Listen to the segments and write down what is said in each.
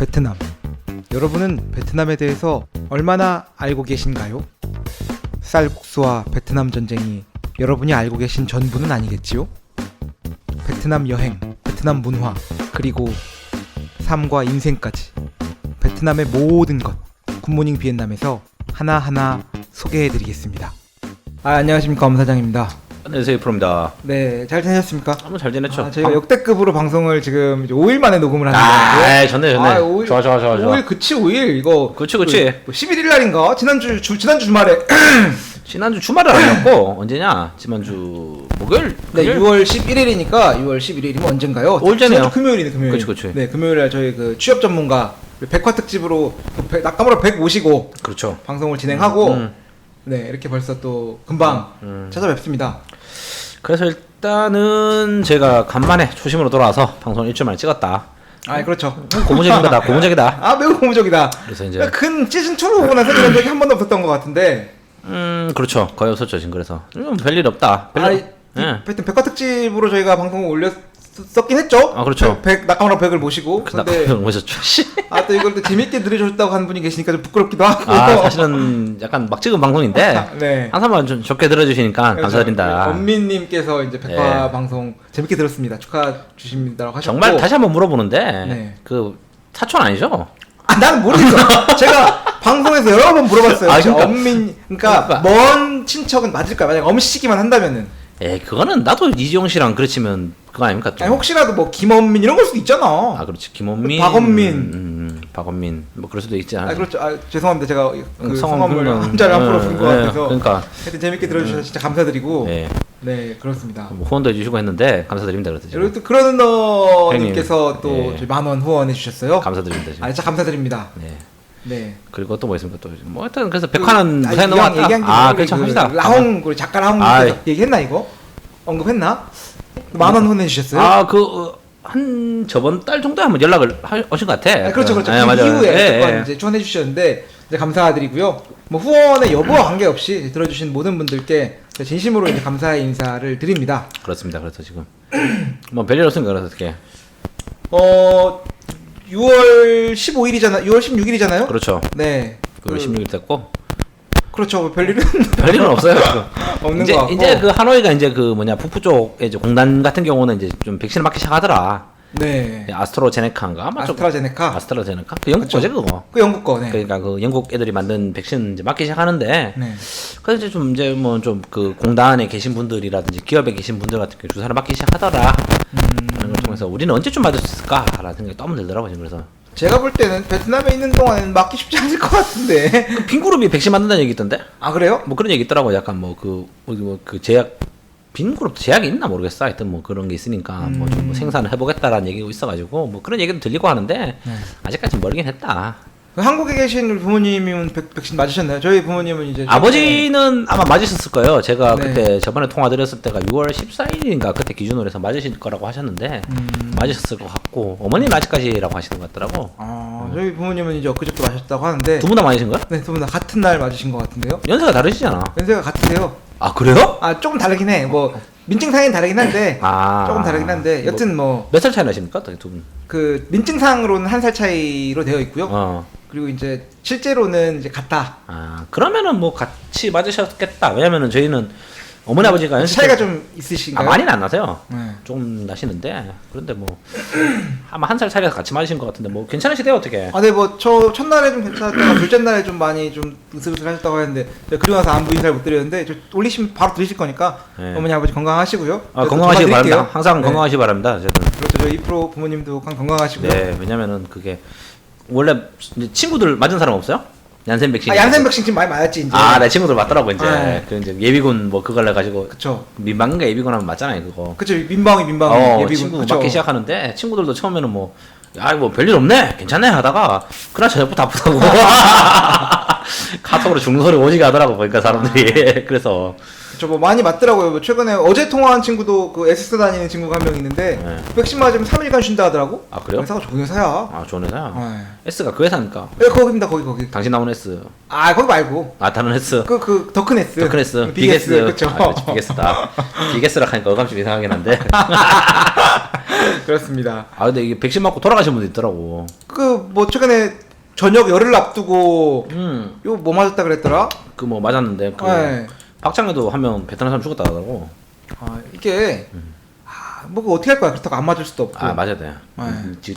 베트남. 여러분은 베트남에 대해서 얼마나 알고 계신가요? 쌀국수와 베트남 전쟁이 여러분이 알고 계신 전부는 아니겠지요? 베트남 여행, 베트남 문화, 그리고 삶과 인생까지 베트남의 모든 것 굿모닝 비엔남에서 하나하나 소개해드리겠습니다. 안녕하십니까, 엄사장입니다. 안녕하세요, 프로입니다. 네, 잘 지내셨습니까? 한번 잘 지냈죠? 저희가 역대급으로 방송을 지금 이제 5일 만에 녹음을 하는 거예요. 좋네. 5일, 좋아. 5일 그치 5일 이거. 그치. 11일 날인가? 지난주 주말에. 지난주 주말은 아니었고 언제냐? 지난주 목요일. 네, 6월 11일이니까 6월 11일이면 언젠가요? 5일 전에요. 금요일이네, 금요일. 그치. 네, 금요일에 저희 그 취업 전문가 백화 특집으로 낙가무라 100 모시고 그렇죠. 방송을 진행하고 네, 이렇게 벌써 또 금방 찾아뵙습니다. 그래서 일단은 제가 간만에 초심으로 돌아와서 방송 일주일 만에 찍었다. 그렇죠. 고무적인 거다. 고무적이다. 매우 고무적이다. 그래서 이제 근 시즌 2로 오고 나서 이런 적이 한 번도 없었던 것 같은데. 그렇죠. 거의 없었죠, 지금. 그래서 별일 없다. 하여튼 백화 특집으로 저희가 방송을 올렸었긴 했죠. 그렇죠. 낙가무라 100을 모시고. 근데 오셨죠. 또 이걸 또 재밌게 들으셨다고 하는 분이 계시니까 좀 부끄럽기도 하고. 사실은 약간 막 찍은 방송인데 네. 항상 좀 좋게 들어주시니까 감사드린다. 엄민님께서 이제 백화 네. 방송 재밌게 들었습니다. 축하 주십니다라고 하셨고. 정말 다시 한번 물어보는데 네. 그 사촌 아니죠? 나는 모르겠어. 제가 방송에서 여러 번 물어봤어요. 그러니까 먼 친척은 맞을까요? 만약 엄씨기만 한다면은. 그거는 나도 이지용 씨랑 그렇지면 그거 아닙니까? 또. 아니, 혹시라도 뭐 김원민 이런 걸 수도 있잖아. 그렇지. 김원민, 박원민, 뭐 그럴 수도 있지. 그렇죠. 죄송합니다. 제가 그 성함을 성함 한자를 앞으로 본 것 같아서. 그러니까 하여튼 재밌게 들어주셔서 진짜 감사드리고. 네, 네, 그렇습니다. 뭐 후원도 해주시고 했는데 감사드립니다. 그래서 그리고 또 그러는님께서 또 네. 10,000원 후원해 주셨어요. 감사드립니다. 지금. 진짜 감사드립니다. 네. 네. 그리고 또 뭐 있습니까? 또 뭐 하여튼 그래서 백화는 무사히 넘어갔다. 얘기한 그렇죠. 합시다. 라홍 우리 작가 라홍님께서 얘기했나 이거? 언급했나? 10,000원 후원해 주셨어요. 한 저번 달 정도에 한번 연락을 하신 것 같아. 그렇죠. 그 이후에 이제 후원해 주셨는데 이제 감사드리고요. 뭐 후원의 여부와 관계없이 들어주신 모든 분들께 진심으로 이제 감사의 인사를 드립니다. 그렇습니다. 그래서 지금 뭐 별일 없으니까 그래서 어떻게? 6월 15일이잖아. 6월 16일이잖아요. 그렇죠. 네. 6월 16일 됐고. 그렇죠. 별일은 없어요. 없는 것 같고. 이제 그 하노이가 이제 그 북부 쪽에 이제 공단 같은 경우는 이제 좀 백신을 맞기 시작하더라. 네. 아스트라제네카인가? 아스트라제네카. 그 영국 거지 그거. 그 영국 거. 네. 그러니까 그 영국 애들이 만든 백신 이제 맞기 시작하는데. 네. 그래서 이제 뭐 좀 그 공단에 계신 분들이라든지 기업에 계신 분들 같은 경우 주사를 맞기 시작하더라. 하는 걸 통해서 우리는 언제쯤 맞을 수 있을까라는 생각이 너무 들더라고요. 지금 그래서. 제가 볼 때는 베트남에 있는 동안에는 맞기 쉽지 않을 것 같은데. 그 빈그룹이 백신 만든다는 얘기 있던데? 그래요? 뭐 그런 얘기 있더라고. 약간 그 제약 빈그룹 제약이 있나 모르겠어. 하여튼 뭐 그런 게 있으니까 뭐 좀 생산을 해보겠다라는 얘기가 있어가지고 뭐 그런 얘기도 들리고 하는데 아직까지 멀긴 했다. 한국에 계신 우리 부모님은 백신 맞으셨나요? 저희 부모님은 이제 아버지는 아마 맞으셨을 거예요. 제가 네. 그때 저번에 통화 드렸을 때가 6월 14일인가 그때 기준으로 해서 맞으실 거라고 하셨는데 맞으셨을 것 같고 어머니는 아직까지라고 하시는 것 같더라고. 저희 부모님은 이제 엊그저께 맞으셨다고 하는데 두 분 다 맞으신 거야? 네, 두 분 다 같은 날 맞으신 것 같은데요? 연세가 다르시잖아. 연세가 같으세요. 그래요? 조금 다르긴 해. 뭐 민증상은 다르긴 한데 조금 다르긴 한데 여튼 뭐 몇 살 차이 나십니까? 두 분? 그 민증상으로는 1살 차이로 되어 있고요. 그리고 이제 실제로는 이제 같다. 그러면은 뭐 같이 맞으셨겠다. 왜냐면은 저희는 어머니 아버지가 연세 차이가 좀 있으신가요? 많이는 안 나세요. 네. 좀 나시는데 그런데 뭐 아마 1살 차이가 같이 맞으신 것 같은데 뭐 괜찮으시대요 어떻게? 네, 뭐 저 첫날에 좀 괜찮았다가 둘째 날에 좀 많이 좀 으슬으슬 하셨다고 했는데 그리고 나서 안부 인사를 못 드렸는데 올리시면 바로 드리실 거니까 네. 어머니 아버지 건강하시고요. 건강하시기 바랍니다. 항상 네. 건강하시기 바랍니다. 어쨌든. 그렇죠. 저희 프로 부모님도 건강하시고요. 네, 왜냐면은 그게 원래 친구들 맞은 사람 없어요? 얀센 백신. 얀센 백신 지금 많이 맞았지 이제. 내 친구들 맞더라고 이제. 네. 그 이제 예비군 뭐 그걸 해가지고. 그쵸. 민방인가 예비군 하면 맞잖아요 그거. 그쵸. 민방위 예비군. 친구 그쵸. 맞기 시작하는데 친구들도 처음에는 뭐 별일 없네 괜찮네 하다가 그날 저녁부터 아프다고 카톡으로 죽는 소리 오지게 하더라고 보니까 사람들이. 그래서 그쵸. 뭐 많이 맞더라고요. 뭐 최근에 어제 통화한 친구도 그 에스스 다니는 친구가 한 명 있는데 백신 맞으면 3일간 쉰다 하더라고. 그래요? 회사가 좋은 회사야. 좋은 회사야. 네. S가 그 회사니까. 네, 거기입니다. 거기. 당신 나온 S. 거기 말고. 다른 S. 그 더 큰 S. 더 큰 S. 빅S. 그쵸. 빅S다. 빅S라 하니까 어감좀 이상하긴 한데. 그렇습니다. 아 근데 이게 백신 맞고 돌아가신 분도 있더라고. 그 뭐 최근에 저녁 열흘 앞두고 요 뭐 맞았다 그랬더라? 그 뭐 맞았는데 그 네. 박장에도 한 명 베트남 사람 죽었다 하더라고. 아 이게 뭐 그거 어떻게 할 거야? 그렇다고 안 맞을 수도 없고. 아 맞아야 돼. 네.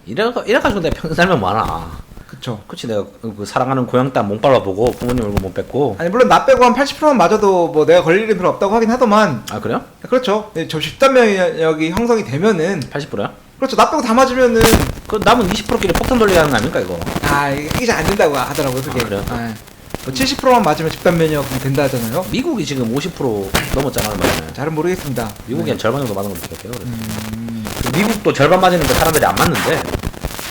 이래가지고 내가 평생 살면 많아. 그쵸. 그치 내가 그 사랑하는 고향 땅 몸 밟아보고 부모님 얼굴 못 뵙고. 아니 물론 나 빼고 한 80%만 맞아도 뭐 내가 걸릴 일은 별로 없다고 하긴 하더만. 아 그래요? 그렇죠. 저 집단 면역이 형성이 되면은 80%야? 그렇죠. 나 빼고 다 맞으면은 그 남은 20%끼리 폭탄 돌리게 하는 거 아닙니까 이거? 이게 잘 안 된다고 하더라고요. 그게. 아, 그래요? 뭐 70%만 맞으면 집단 면역이 된다 하잖아요. 미국이 지금 50% 넘었잖아 얼마나. 잘은 모르겠습니다. 미국이 한 절반 정도 맞은 걸로 기억해요. 그래서. 미국도 절반 맞으니까 사람들이 안 맞는데.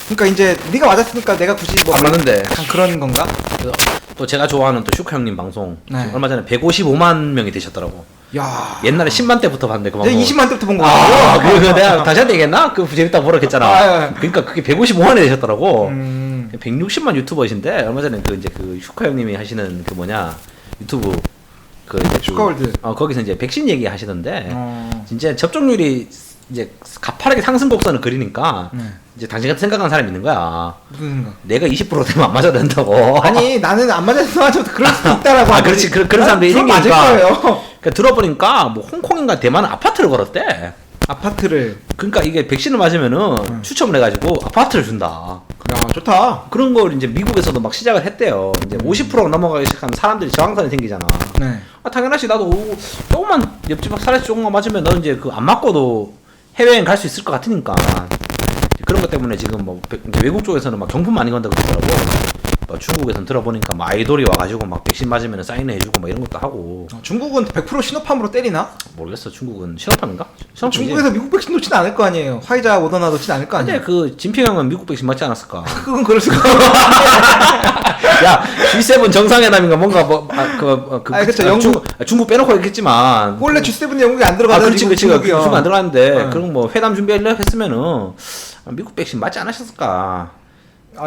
그러니까 이제 네가 맞았으니까 내가 굳이 뭐 안 맞는데. 약간 그런 건가? 그래서 또 제가 좋아하는 또 슈카 형님 방송 네. 지금 얼마 전에 155만 명이 되셨더라고. 야. 옛날에 10만 때부터 봤는데 그 방송. 내가 20만 때부터 본 거 아, 같아요. 그거 내가 다시한테 얘기했나? 그 재밌다고 보라 했잖아. 아, 그러니까 그게 155만이 되셨더라고. 160만 유튜버이신데 얼마 전에 그 이제 그 슈카 형님이 하시는 그 뭐냐 유튜브 그 이제 슈카월드. 거기서 이제 백신 얘기 하시던데 진짜 접종률이 이제 가파르게 상승 곡선을 그리니까 이제 당신 같은 생각하는 사람이 있는 거야. 무슨 생각? 내가 20% 되면 안 맞아도 된다고. 아니 나는 안 맞아서 맞아도 그럴 수도 있다라고. 아 그렇지 그런 사람들이 맞을 생기니까. 거예요. 그러니까 들어보니까 뭐 홍콩인가 대만은 아파트를 걸었대. 아파트를. 그러니까 이게 백신을 맞으면은 추첨을 해가지고 아파트를 준다. 야 좋다. 그런 걸 이제 미국에서도 막 시작을 했대요. 이제 50%가 넘어가기 시작하면 사람들이 저항선이 생기잖아. 네. 아, 당연하지. 나도 조금만 옆집 사례 조금만 맞으면 너 이제 그 안 맞고도 해외여행 갈 수 있을 것 같으니까. 그런 것 때문에 지금 뭐 외국 쪽에서는 막 경품 많이 건다고 그러더라고. 뭐 중국에서는 들어보니까 막 아이돌이 와가지고 막 백신 맞으면 사인을 해주고 막 이런 것도 하고. 중국은 100% 신호팜으로 때리나? 모르겠어. 중국은 신호팜인가? 신호팜이지. 중국에서 미국 백신 놓진 않을 거 아니에요. 화이자 모더나 놓진 않을 거 근데 아니에요. 그 진핑형은 미국 백신 맞지 않았을까? 그건 그럴 수가. 야 G7 정상회담인가 뭔가 그쵸, 중국 빼놓고 있겠지만 원래 G7 영국이 안 들어가는 그렇지 중국이요. 중국 안 들어갔는데 네. 그런 뭐 회담 준비하려 했으면은 미국 백신 맞지 않으셨을까?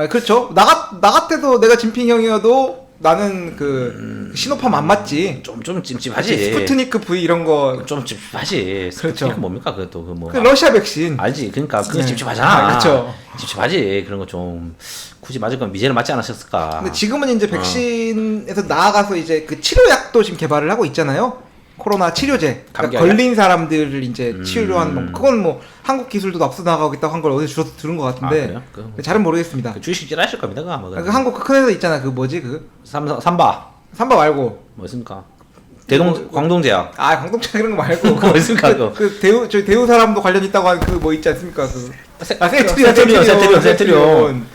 그렇죠. 나 같아도 내가 진핑 형이어도 나는 그 신호팜 안 맞지. 좀 찜찜하지. 스푸트니크 V 이런 거. 좀 찜찜하지. 그렇죠. 스푸트니크 뭡니까 그것도 그 뭐. 그 러시아 백신. 알지. 그러니까 그거 네. 찝찝하잖아. 그렇죠. 찝찝하지. 그런 거 좀 굳이 맞을 건 미제는 맞지 않으셨을까? 근데 지금은 이제 백신에서 나아가서 이제 그 치료약도 지금 개발을 하고 있잖아요. 코로나 치료제. 그러니까 걸린 사람들을 이제 치료하는 방법. 그건 뭐 한국 기술도 앞서 나가겠다고 한 걸 어디서 들은 것 같은데. 잘은 모르겠습니다. 그 주식질 하실 겁니다. 아마. 그 한국 그 큰 회사 있잖아. 그 뭐지 그? 삼바 말고. 뭐 있습니까? 광동제약. 광동제약 이런 거 말고. 뭐 있습니까? 그 대우 사람도 관련 있다고 하는 그 뭐 있지 않습니까? 그. 세트리온.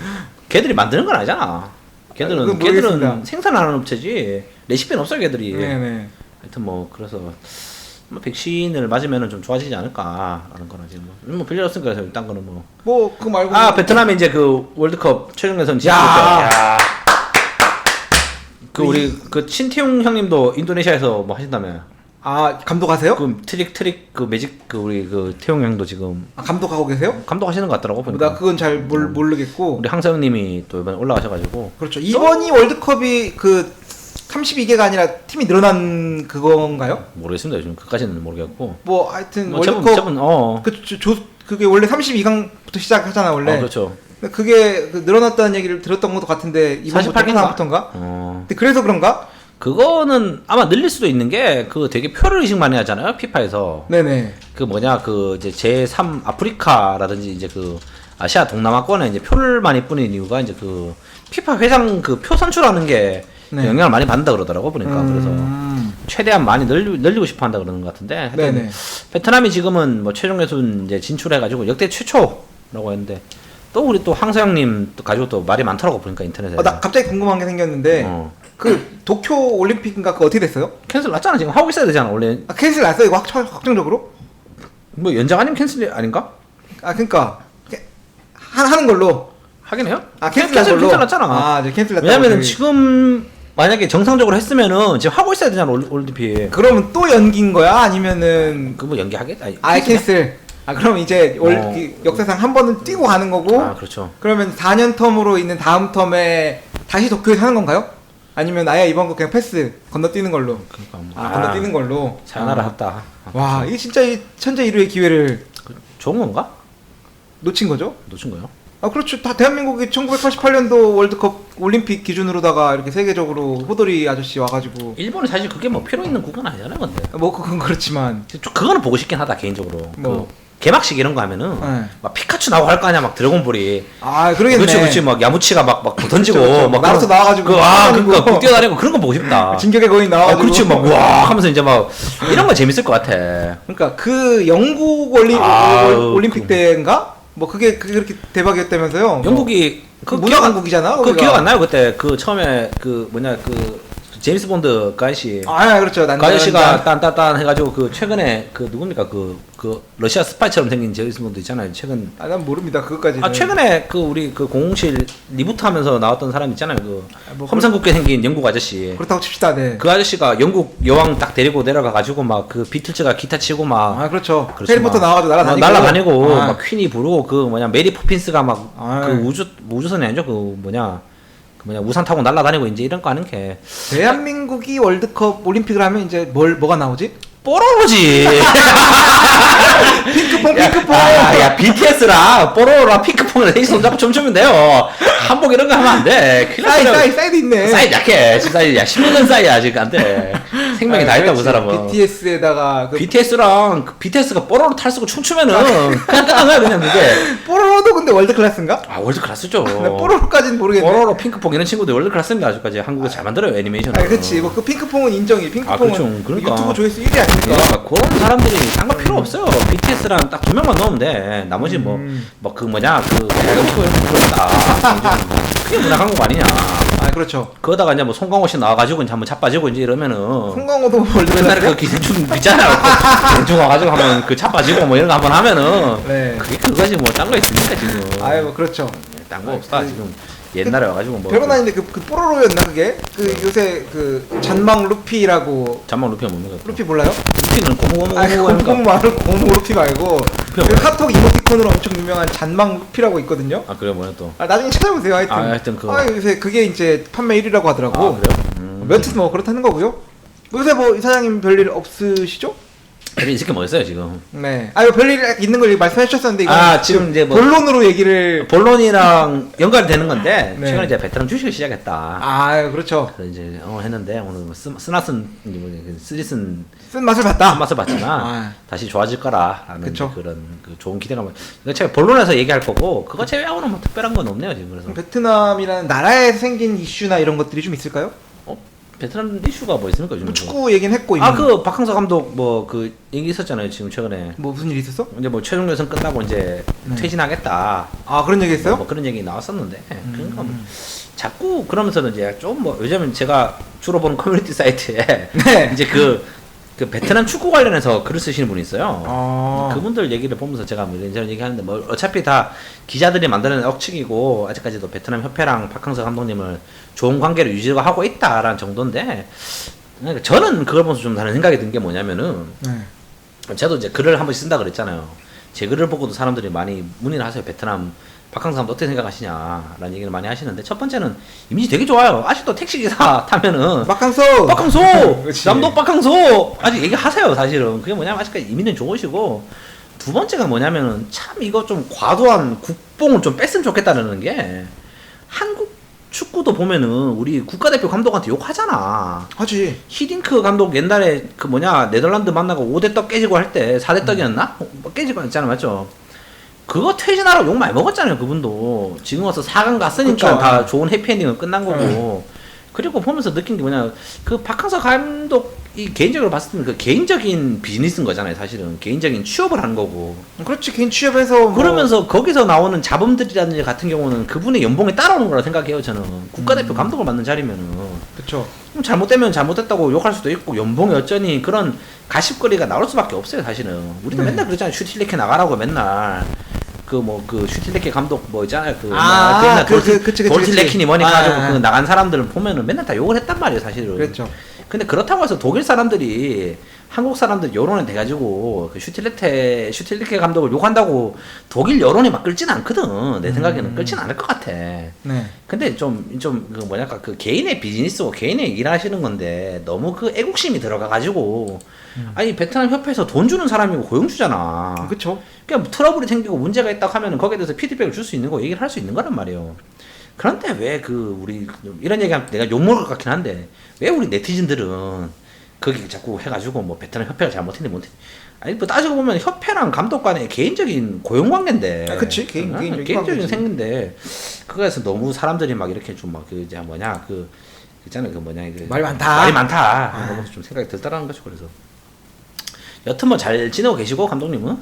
걔들이 만드는 건 아니잖아. 걔들은 생산하는 업체지. 레시피는 없어 걔들이. 네네. 하여튼 뭐 그래서 뭐 백신을 맞으면은 좀 좋아지지 않을까라는 거는 지금 뭐 빌려줬으니까 그래서 일단 거는 뭐 그 말고 베트남에 이제 그 월드컵 최종 예선 야. 그 우리 그 신태용 형님도 인도네시아에서 뭐 하신다며. 감독하세요? 그 트릭 그 매직 그 우리 그 태용 형도 지금 감독하고 계세요? 감독하시는 것 같더라고 보니까. 나 그건 잘 모르겠고. 우리 항서형님이 또 이번에 올라가셔가지고. 그렇죠. 이번이 월드컵이 그 32개가 아니라 팀이 늘어난 그건가요? 모르겠습니다. 요즘 그까지는 모르겠고. 뭐 하여튼 뭐 월드컵 그게 원래 32강부터 시작하잖아 원래. 그렇죠. 그게 늘어났다는 얘기를 들었던 것도 같은데 이번부터 48개인가? 근데 그래서 그런가? 그거는 아마 늘릴 수도 있는 게 그 되게 표를 의식 많이 하잖아요 피파에서. 네네. 그 뭐냐 그 이제 제3 아프리카라든지 이제 그 아시아 동남아권에 이제 표를 많이 뿌리는 이유가 이제 그 피파 회장 그 표 선출하는 게 영향을 많이 받는다 그러더라고 보니까. 그래서 최대한 많이 늘리고 싶어 한다 그러는 것 같은데. 네네. 베트남이 지금은 뭐 최종 예선 이제 진출해가지고 역대 최초라고 했는데 또 우리 또 황서영님 또 가지고 또 말이 많더라고 보니까 인터넷에. 나 갑자기 궁금한 게 생겼는데 그 도쿄 올림픽인가 그거 어떻게 됐어요? 캔슬 났잖아. 지금 하고 있어야 되잖아 원래. 캔슬 났어요 이거 확정적으로? 뭐 연장 아니면 캔슬이 아닌가? 그러니까 하는 걸로 하긴 해요. 캔슬 났잖아. 이제 캔슬 났다. 왜냐면은 지금 만약에 정상적으로 했으면은 지금 하고 있어야 되잖아 올림픽. 그러면 또 연기인 거야? 아니면은 그 뭐 연기하겠? 캔슬. 그럼 이제 역사상 한 번은 뛰고 가는 거고. 그렇죠. 그러면 4년 텀으로 있는 다음 텀에 다시 도쿄에서 하는 건가요? 아니면 아예 이번 거 그냥 패스 건너뛰는 걸로. 그러니까 건너뛰는 걸로. 사연하라 했다. 와, 이게 진짜 이 천재 일루의 기회를. 좋은 건가? 놓친 거죠? 놓친 거예요? 아 그렇죠. 다 대한민국이 1988년도 월드컵 올림픽 기준으로다가 이렇게 세계적으로 호돌이 아저씨 와가지고 일본은 사실 그게 뭐 필요 있는 국가는 아니잖아요, 근데. 뭐 그건 그렇지만 그거는 보고 싶긴 하다 개인적으로. 뭐. 그 개막식 이런 거 하면은 네. 막 피카츄 나오고 할 거 아니야, 막 드래곤볼이. 아 그러겠네. 그렇지 막 야무치가 막 던지고 그렇죠. 막 나루토 그런- 나와가지고 그러니까 그 뛰어다니고 그런 거 보고 싶다. 진격의 거인 나와가지고 그렇지 막 와 하면서 이제 막 이런 거 재밌을 것 같아. 그러니까 그 영국 올림픽 때인가 뭐 그게 그렇게 대박이었다면서요. 영국이 그 문화 강국이잖아. 그 거기가. 기억 안 나요 그때 그 처음에 그 뭐냐 그 제임스 본드 가이씨. 아 그렇죠. 그 아저씨가 딴딴딴 해가지고 그 최근에 그 누굽니까 그 러시아 스파이처럼 생긴 제임스 본드 있잖아요. 최근 난 모릅니다. 그것까지는. 최근에 그 우리 그 007 리부트하면서 나왔던 사람 있잖아요. 그 뭐 험상궂게 생긴 영국 아저씨. 그렇다고 칩시다. 네. 그 아저씨가 영국 여왕 딱 데리고 내려가가지고 막 그 비틀즈가 기타 치고 막 아 그렇죠. 그렇죠, 해리포터 막. 나와가지고 날아다니고 날아다니고 아. 막 퀸이 부르고 그 뭐냐 메리 포핀스가 막 아. 그 우주선이 아니죠 그 뭐냐 우산 타고 날아다니고 이제 이런 거 하는 게 대한민국이 월드컵 올림픽을 하면 이제 뭐가 나오지? 뽀로로지. 핑크퐁. 야 BTS랑 뽀로로랑 핑크퐁을 셋이 손잡고 춤추면 돼요. 한복 이런 거 하면 안 돼. 사이드 있네. 사이 약해. 사이 야 10년 사이 아직 안 돼. 생명이 다 있다고 그 사람은. BTS에다가 BTS랑 BTS가 뽀로로 탈 쓰고 춤추면은 그냥 끝난 거야 그냥 그게. 뽀로로도 근데 월드 클래스인가? 아 월드 클래스죠. 뽀로로까지는 모르겠네. 뽀로로 핑크퐁 이런 친구들 월드 클래스입니다 아직까지. 한국에서 잘 만들어요 애니메이션을. 아, 그렇지. 뭐 그 핑크퐁은 인정이. 핑크퐁은 그렇죠. 그러니까. 유튜브 조회수 1위 아닙니까? 그러니까 그런 사람들이 딴 거 필요 없어요. BTS랑 딱 2명만 넣으면 돼. 나머지 뭐 그 뭐냐 그 야금치고 그렇다. 그게 문화 한국 아니냐. 아, 그렇죠. 그러다가 이제 뭐 송강호 씨 나와가지고 이제 한번 자빠지고 이제 이러면은 송강호도 월드 옛날에 클래스. 그 기생충 있잖아요. 기생충 와가지고 한번 그 자빠지고 뭐 이런 거 한번 하면은 네. 그게 그거지 뭐 딴 거 있습니까 지금. 아유, 뭐 그렇죠. 딴 거 없다 지금. 옛날에 와가지고 뭐. 별건 아닌데 그 뽀로로였나 그게? 그 요새 그 잔망 루피라고 잠만 루피가 뭡니까? 루피 몰라요? 루피는 고무고무 아니 고무 말고 고무 루피 말고 그 뭐야? 카톡 이모티콘으로 엄청 유명한 잔망 루피라고 있거든요. 아 그래 뭐야 또. 아 나중에 찾아보세요. 하여튼. 아, 하여튼 그거. 요새 그게 이제 판매 1위라고 하더라고. 아 그래요? 여튼 뭐 그렇다는 거고요. 요새 뭐 이사장님 별일 없으시죠? 별이 있을 게 뭐 있어요 지금. 네. 이거 별일 있는 걸 말씀해 주셨었는데 이거 지금 이제 뭐 본론으로 얘기를 본론이랑 연관되는 건데 네. 최근에 이제 베트남 주식을 시작했다. 그렇죠. 그래서 이제 했는데 오늘 뭐 쓰나쓴 쓰리쓴 쓴 맛을 봤다. 맛을 봤지만 아. 다시 좋아질 거라라는 그쵸. 그런 그 좋은 기대감을 이거 제가 본론에서 얘기할 거고 그거 제외하고는 뭐 특별한 건 없네요 지금. 그래서 베트남이라는 나라에서 생긴 이슈나 이런 것들이 좀 있을까요? 베트남 이슈가 뭐 있습니까 요즘? 뭐 축구 얘기는 했고 이미. 그 박항서 감독 뭐 그 얘기 있었잖아요 지금 최근에. 뭐 무슨 일 있었어? 이제 뭐 최종 예선 끝나고 이제 네. 퇴진하겠다. 그런 얘기 했어요? 뭐 그런 얘기 나왔었는데 그러니까 뭐 자꾸 그러면서는 이제 좀 뭐 요즘은 제가 주로 보는 커뮤니티 사이트에 네. 이제 그 베트남 축구 관련해서 글을 쓰시는 분이 있어요. 아. 그분들 얘기를 보면서 제가 뭐 이런저런 얘기하는데 뭐 어차피 다 기자들이 만드는 억측이고 아직까지도 베트남 협회랑 박항서 감독님을 좋은 관계를 유지하고 있다라는 정도인데 그러니까 저는 그걸 보면서 좀 다른 생각이 든 게 뭐냐면은 네. 저도 이제 글을 한 번씩 쓴다 그랬잖아요. 제 글을 보고도 사람들이 많이 문의를 하세요. 베트남 박항서 감독 어떻게 생각하시냐라는 얘기를 많이 하시는데 첫 번째는 이미지 되게 좋아요. 아직도 택시기사 타면은 박항서. 그렇지. 남독 박항서 아직 얘기하세요. 사실은 그게 뭐냐면 아직까지 이미는 좋으시고 두 번째가 뭐냐면은 참 이거 좀 과도한 국뽕을 좀 뺐으면 좋겠다는 게 한국 축구도 보면은 우리 국가대표 감독한테 욕하잖아. 하지. 히딩크 감독 옛날에 그 네덜란드 만나고 5대 떡 깨지고 할 때 4대 떡이었나? 깨지고 했잖아 맞죠? 그거 퇴진하라고 욕 많이 먹었잖아요 그분도. 지금 와서 4강 갔으니까 그쵸. 다 좋은 해피엔딩은 끝난 거고. 그리고 보면서 느낀 게 뭐냐 그 박항서 감독이 개인적으로 봤을 때는 그 개인적인 비즈니스인 거잖아요 사실은. 개인적인 취업을 한 거고. 그렇지. 개인 취업해서 뭐 그러면서 거기서 나오는 자본들이라든지 같은 경우는 그분의 연봉에 따라오는 거라 생각해요 저는. 국가대표 감독을 맡는 자리면은 그렇죠. 그럼 잘못되면 잘못됐다고 욕할 수도 있고 연봉이 어쩌니 그런 가십거리가 나올 수밖에 없어요 사실은. 우리도 네. 맨날 그러잖아요. 슈틸리케 나가라고 맨날 그 슈틸리케 감독 뭐 있잖아요. 그치. 돌틸레킨이 뭐니까 가지고 아. 그 나간 사람들 보면은 맨날 다 욕을 했단 말이에요 사실은. 그랬죠. 근데 그렇다고 해서 독일 사람들이 한국 사람들 여론에 돼가지고 그 슈틸리케 감독을 욕한다고 독일 여론이 막 끌진 않거든. 내 생각에는 끌진 않을 것 같아. 네. 근데 그 뭐랄까 그 개인의 비즈니스고 개인의 일 하시는 건데 너무 그 애국심이 들어가가지고 아니 베트남 협회에서 돈 주는 사람이고 고용주잖아. 그렇죠. 그냥 트러블이 생기고 문제가 있다 하면은 거기에 대해서 피드백을 줄 수 있는 거 얘기를 할 수 있는 거란 말이에요. 그런데 왜 우리 이런 얘기하면 내가 욕먹을 것 같긴 한데 왜 우리 네티즌들은 거기 자꾸 해가지고 뭐 베트남 협회가 잘못했는데 못했 아니 뭐 따지고 보면 협회랑 감독 간의 개인적인 고용 관계인데. 그치 개인적인 생긴데 그거에서 너무 사람들이 막 이렇게 좀 막 그 이제 뭐냐 그 있잖아요 그 뭐냐 말이 많다. 이런 것도 좀 생각이 들더라는 거죠. 그래서 여튼 뭐 잘 지내고 계시고 감독님은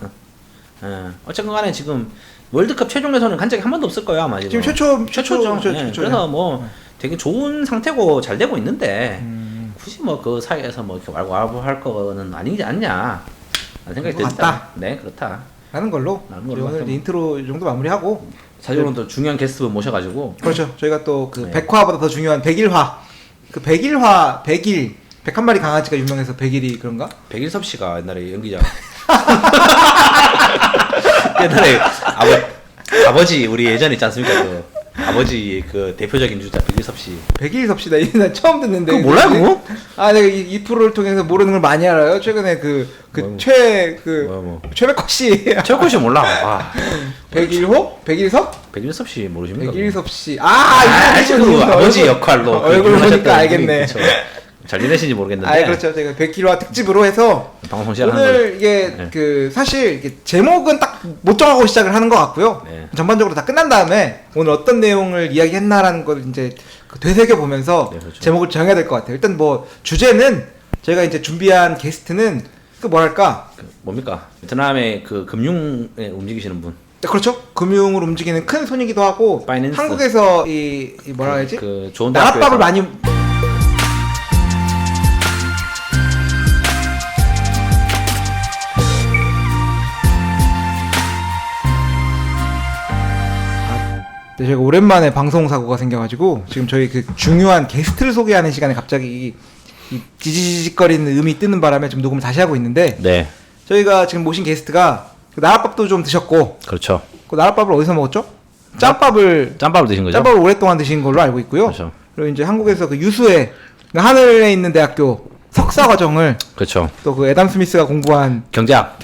어쨌든 간에 지금 월드컵 최종 예선은 간 적이 한 번도 없을 거야 아마 지금 최초죠. 그래서 뭐 되게 좋은 상태고 잘 되고 있는데 굳이 뭐 그 사이에서 뭐 이렇게 왈가왈부할 거는 아니지 않냐 생각이 듭니다. 네 그렇다. 라는 걸로 오늘 인트로 이 정도 마무리하고 사실은 또 중요한 게스트 모셔가지고 그렇죠. 저희가 또 그 백화보다 더 중요한 백일화 그 백일화 101마리 강아지가 유명해서 백일이 그런가? 백일섭 씨가 옛날에 연기자 옛날에 아버지 우리 예전에 있지 않습니까? 그 아버지 그 대표적인 주자 백일섭 씨. 백일섭 씨다. 나 처음 듣는데. 그거 몰라요, 그거? 아, 내가 이 프로를 통해서 모르는 걸 많이 알아요. 최근에 최백호 씨. 최백호 씨 몰라. 아. 백일호? 백일섭? 백일섭 씨 모르십니까? 백일섭 씨. 그 아버지 역할로 얼굴 보니까 알겠네. 잘 지내신지 모르겠는데. 그렇죠. 제가 100kg와 특집으로 해서 방송 시작하는 오늘 이게 그 사실 이게 제목은 딱 못 정하고 시작을 하는 것 같고요. 네. 전반적으로 다 끝난 다음에 오늘 어떤 내용을 이야기했나라는 걸 이제 되새겨 보면서 그렇죠. 제목을 정해야 될 것 같아요. 일단 뭐 주제는 저희가 이제 준비한 게스트는 그 뭐랄까 뭡니까? 베트남의 그 금융에 움직이시는 분. 그렇죠. 금융을 움직이는 큰 손이기도 하고 파이낸스. 한국에서 이 뭐라 해야지? 그 좋은 나랏밥을 많이 네, 제가 오랜만에 방송 사고가 생겨가지고 지금 저희 그 중요한 게스트를 소개하는 시간에 갑자기 이 지지직거리는 음이 뜨는 바람에 좀 녹음을 다시 하고 있는데 네. 저희가 지금 모신 게스트가 그 나랏밥도 좀 드셨고 그렇죠. 그 나랏밥을 어디서 먹었죠? 짬밥을 드신 거죠? 짬밥을 오랫동안 드신 걸로 알고 있고요. 그렇죠. 그리고 이제 한국에서 그 유수의 하늘에 있는 대학교 석사 과정을 그렇죠. 또 그 애담 스미스가 공부한 경제학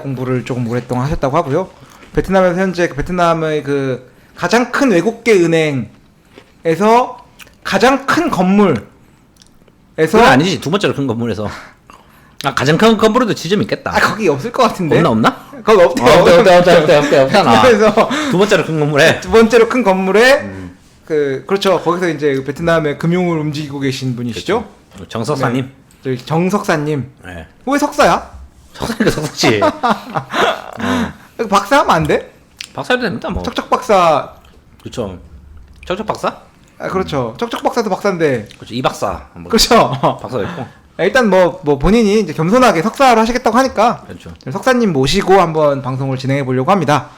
공부를 조금 오랫동안 하셨다고 하고요. 베트남에서 현재 베트남의 그 가장 큰 외국계 은행에서 가장 큰 건물에서 그건 아니지. 두 번째로 큰 건물에서 가장 큰 건물에도 지점이 있겠다. 거기 없을 것 같은데. 없나? 거기 없대요. 없잖아. 그래서 두 번째로 큰 건물에 두 번째로 큰 건물에 그렇죠. 거기서 이제 베트남의 금융을 움직이고 계신 분이시죠. 그렇죠. 정석사님. 네. 정석사님. 네. 왜 석사야? 석사니까 석사지. 박사 하면 안 돼? 박사도 됩니다. 뭐. 척척 박사. 그렇죠. 척척 박사? 그렇죠. 척척 박사도 박사인데. 그렇죠. 이 박사. 그렇죠. 박사도 있고. 일단 뭐 본인이 이제 겸손하게 석사를 하시겠다고 하니까 그렇죠. 석사님 모시고 한번 방송을 진행해 보려고 합니다.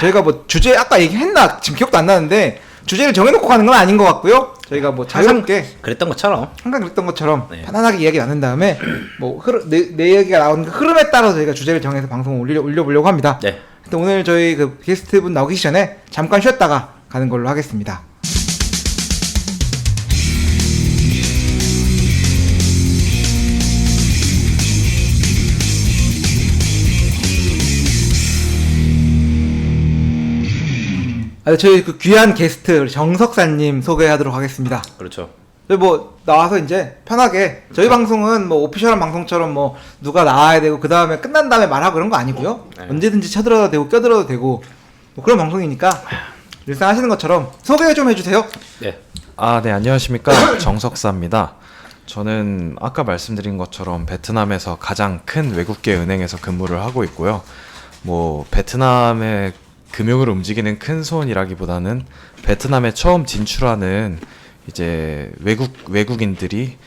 저희가 뭐 주제 아까 얘기했나 지금 기억도 안 나는데 주제를 정해놓고 가는 건 아닌 것 같고요. 저희가 뭐 자유롭게 그랬던 것처럼 항상 그랬던 것처럼 네. 편안하게 이야기 나눈 다음에 뭐 내 얘기가 나오는 그 흐름에 따라서 저희가 주제를 정해서 방송을 올려보려고 합니다. 네. 일단 오늘 저희 그 게스트분 나오기 전에 잠깐 쉬었다가 가는 걸로 하겠습니다. 저희 그 귀한 게스트 정석사님 소개하도록 하겠습니다. 그렇죠. 뭐 나와서 이제 편하게 저희 방송은 뭐 오피셜한 방송처럼 뭐 누가 나와야 되고 그 다음에 끝난 다음에 말하고 그런 거 아니고요. 네. 언제든지 쳐들어도 되고 껴들어도 되고 뭐 그런 방송이니까 일상 하시는 것처럼 소개 좀 해주세요. 네. 네, 안녕하십니까. 정석사입니다. 저는 아까 말씀드린 것처럼 베트남에서 가장 큰 외국계 은행에서 근무를 하고 있고요. 뭐 베트남의 금융을 움직이는 큰 손이라기보다는 베트남에 처음 진출하는 이제 외국인들이